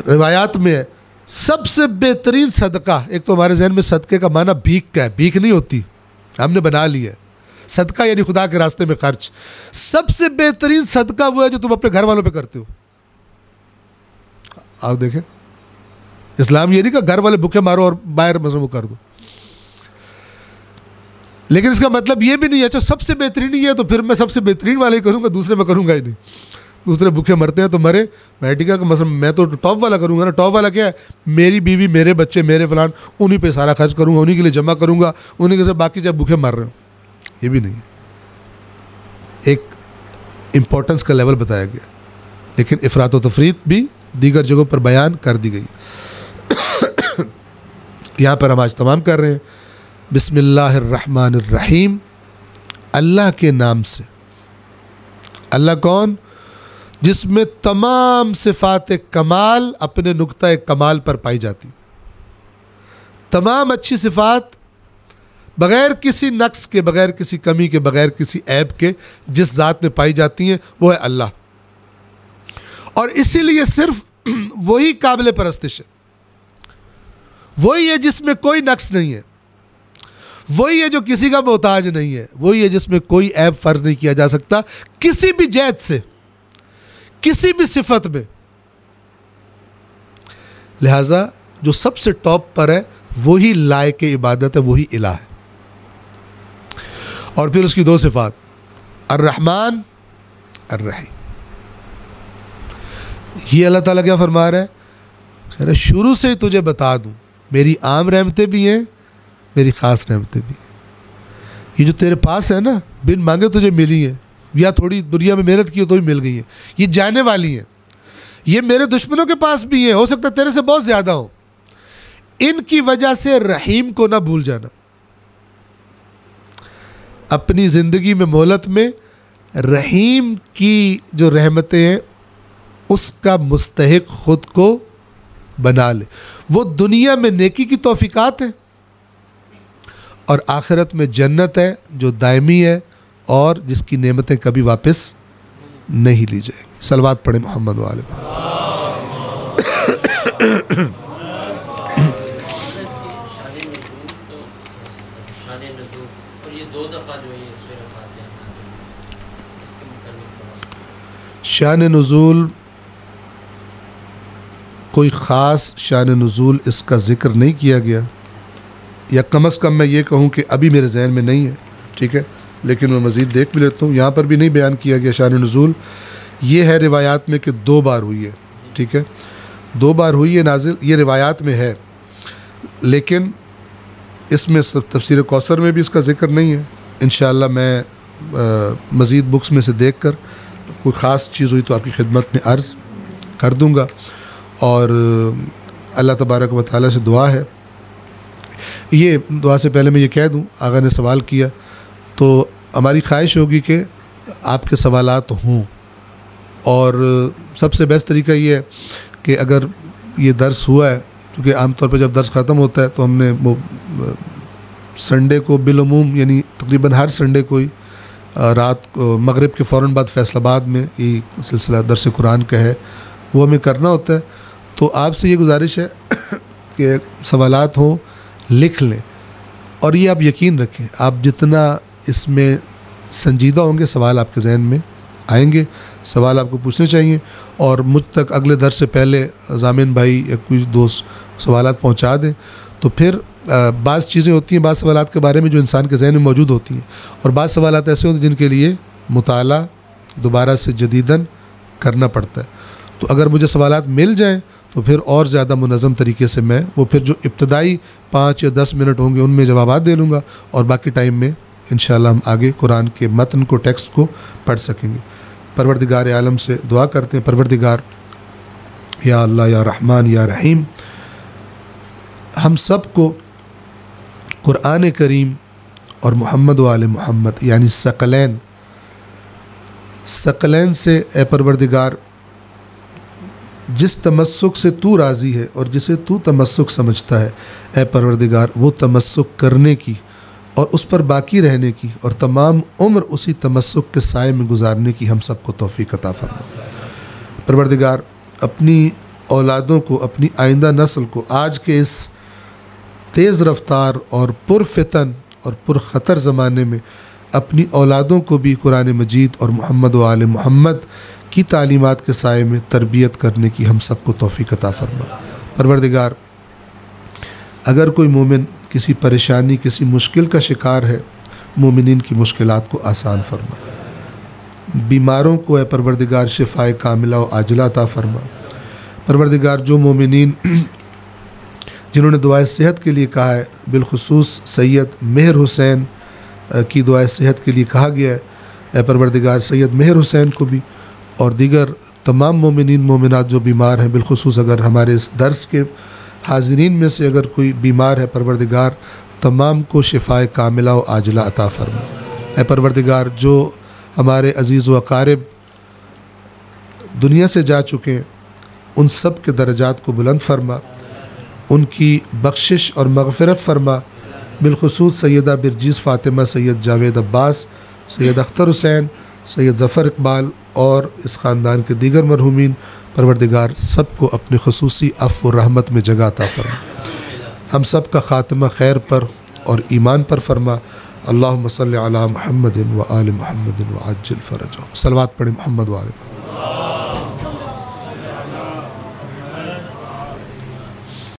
روایات میں ہے سب سے بہترین صدقہ، ایک تو ہمارے ذہن میں صدقے کا معنی بھیک کا ہے، بھیک نہیں ہوتی، ہم نے بنا لی ہے، صدقہ یعنی خدا کے راستے میں خرچ۔ سب سے بہترین صدقہ وہ ہے جو تم اپنے گھر والوں پہ کرتے ہو۔ آپ دیکھیں اسلام یہ نہیں کہ گھر والے بھوکے مارو اور باہر مذہب کر دو، لیکن اس کا مطلب یہ بھی نہیں ہے اچھا سب سے بہترین ہی ہے تو پھر میں سب سے بہترین والے ہی کروں گا، دوسرے میں کروں گا ہی نہیں۔ دوسرے بھوکے مرتے ہیں تو مرے، میں ٹھیک ہے کہ مثلا میں تو ٹاپ والا کروں گا نا۔ ٹاپ والا کیا ہے؟ میری بیوی، میرے بچے، میرے فلان، انہی پہ سارا خرچ کروں گا، انہی کے لیے جمع کروں گا، انہی کے ساتھ باقی جب بھوکے مر رہے ہوں، یہ بھی نہیں ہے۔ ایک امپورٹنس کا لیول بتایا گیا، لیکن افراط و تفریط بھی دیگر جگہوں پر بیان کر دی گئی۔ یہاں پر ہم آج تمام کر رہے ہیں بسم اللہ الرحمن الرحیم، اللہ کے نام سے۔ اللہ کون؟ جس میں تمام صفات کمال اپنے نقطہ کمال پر پائی جاتی، تمام اچھی صفات بغیر کسی نقص کے، بغیر کسی کمی کے، بغیر کسی عیب کے جس ذات میں پائی جاتی ہیں وہ ہے اللہ، اور اسی لیے صرف وہی قابل پرستش ہے، وہی ہے جس میں کوئی نقص نہیں ہے، وہی ہے جو کسی کا محتاج نہیں ہے، وہی ہے جس میں کوئی عیب فرض نہیں کیا جا سکتا کسی بھی جہت سے، کسی بھی صفت میں۔ لہذا جو سب سے ٹاپ پر ہے وہی لائق عبادت ہے، وہی الہ ہے۔ اور پھر اس کی دو صفات، الرحمن الرحیم۔ یہ اللہ تعالیٰ کیا فرما رہا ہے؟ کہہ رہا ہے شروع سے ہی تجھے بتا دوں میری عام رحمتیں بھی ہیں، میری خاص رحمتیں بھی ہیں۔ یہ جو تیرے پاس ہے نا، بن مانگے تجھے ملی ہیں، یا تھوڑی دنیا میں محنت کی تو بھی مل گئی ہیں، یہ جانے والی ہیں۔ یہ میرے دشمنوں کے پاس بھی ہیں، ہو سکتا ہے تیرے سے بہت زیادہ ہو۔ ان کی وجہ سے رحیم کو نہ بھول جانا۔ اپنی زندگی میں مہلت میں رحیم کی جو رحمتیں ہیں اس کا مستحق خود کو بنا لے۔ وہ دنیا میں نیکی کی توفیقات ہیں اور آخرت میں جنت ہے جو دائمی ہے اور جس کی نعمتیں کبھی واپس نہیں لی جائیں گی۔ صلوات پڑھیں محمد و آل شان نزول، کوئی خاص شان نزول اس کا ذکر نہیں کیا گیا، یا کم از کم میں یہ کہوں کہ ابھی میرے ذہن میں نہیں ہے، ٹھیک ہے، لیکن میں مزید دیکھ بھی لیتا ہوں۔ یہاں پر بھی نہیں بیان کیا گیا شان نزول۔ یہ ہے روایات میں کہ 2 بار ہوئی ہے، ٹھیک ہے، 2 بار ہوئی ہے نازل، یہ روایات میں ہے، لیکن اس میں تفسیر کوثر میں بھی اس کا ذکر نہیں ہے۔ انشاءاللہ میں مزید بکس میں سے دیکھ کر کوئی خاص چیز ہوئی تو آپ کی خدمت میں عرض کر دوں گا۔ اور اللہ تبارک و تعالیٰ سے دعا ہے، یہ دعا سے پہلے میں یہ کہہ دوں، آغا نے سوال کیا تو ہماری خواہش ہوگی کہ آپ کے سوالات ہوں، اور سب سے بیسٹ طریقہ یہ ہے کہ اگر یہ درس ہوا ہے، کیونکہ عام طور پہ جب درس ختم ہوتا ہے تو ہم نے وہ سنڈے کو بالعموم یعنی تقریباً ہر سنڈے کو ہی رات کو مغرب کے فوراً بعد فیصل آباد میں یہ سلسلہ درس قرآن کا ہے، وہ ہمیں کرنا ہوتا ہے۔ تو آپ سے یہ گزارش ہے کہ سوالات ہوں، لکھ لیں، اور یہ آپ یقین رکھیں آپ جتنا اس میں سنجیدہ ہوں گے، سوال آپ کے ذہن میں آئیں گے، سوال آپ کو پوچھنے چاہیے، اور مجھ تک اگلے درس سے پہلے ضامن بھائی یا کوئی دوست سوالات پہنچا دیں، تو پھر بعض چیزیں ہوتی ہیں بعض سوالات کے بارے میں جو انسان کے ذہن میں موجود ہوتی ہیں، اور بعض سوالات ایسے ہوتے ہیں جن کے لیے مطالعہ دوبارہ سے جدیداً کرنا پڑتا ہے. تو اگر مجھے سوالات مل جائیں تو پھر اور زیادہ منظم طریقے سے میں وہ پھر جو ابتدائی 5 یا 10 منٹ ہوں گے ان میں جوابات دے لوں گا، اور باقی ٹائم میں انشاءاللہ ہم آگے قرآن کے متن کو، ٹیکسٹ کو پڑھ سکیں گے. پروردگار عالم سے دعا کرتے ہیں، پروردگار یا اللہ یا رحمان یا رحیم، ہم سب کو قرآن کریم اور محمد و آل محمد یعنی ثقلین سے اے پروردگار جس تمسک سے تو راضی ہے اور جسے تو تمسک سمجھتا ہے، اے پروردگار وہ تمسک کرنے کی اور اس پر باقی رہنے کی اور تمام عمر اسی تمسک کے سائے میں گزارنے کی ہم سب کو توفیق عطا فرما. پروردگار اپنی اولادوں کو، اپنی آئندہ نسل کو آج کے اس تیز رفتار اور پرفتن اور پرخطر زمانے میں اپنی اولادوں کو بھی قرآن مجید اور محمد و آل محمد کی تعلیمات کے سائے میں تربیت کرنے کی ہم سب کو توفیق عطا فرما. پروردگار اگر کوئی مومن کسی پریشانی، کسی مشکل کا شکار ہے، مومنین کی مشکلات کو آسان فرما. بیماروں کو اے پروردگار شفائے کاملہ و عاجلہ عطا فرما. پروردگار جو مومنین جنہوں نے دعائے صحت کے لیے کہا ہے، بالخصوص سید مہر حسین کی دعائے صحت کے لیے کہا گیا ہے، اے پروردگار سید مہر حسین کو بھی اور دیگر تمام مومنین مومنات جو بیمار ہیں، بالخصوص اگر ہمارے اس درس کے حاضرین میں سے اگر کوئی بیمار ہے، پروردگار تمام کو شفائے کاملہ و عاجلہ عطا فرما. اے پروردگار جو ہمارے عزیز و اقارب دنیا سے جا چکے ہیں ان سب کے درجات کو بلند فرما، ان کی بخشش اور مغفرت فرما. بالخصوص سیدہ برجیز فاطمہ، سید جاوید عباس، سید اختر حسین، سید ظفر اقبال اور اس خاندان کے دیگر مرحومین، پروردگار سب کو اپنے خصوصی عفو و رحمت میں جگہ عطا فرما. ہم سب کا خاتمہ خیر پر اور ایمان پر فرما. اللہم صلی علی محمد و آل محمد و عجل فرجہ. صلوات پڑھیں محمد و آل محمد.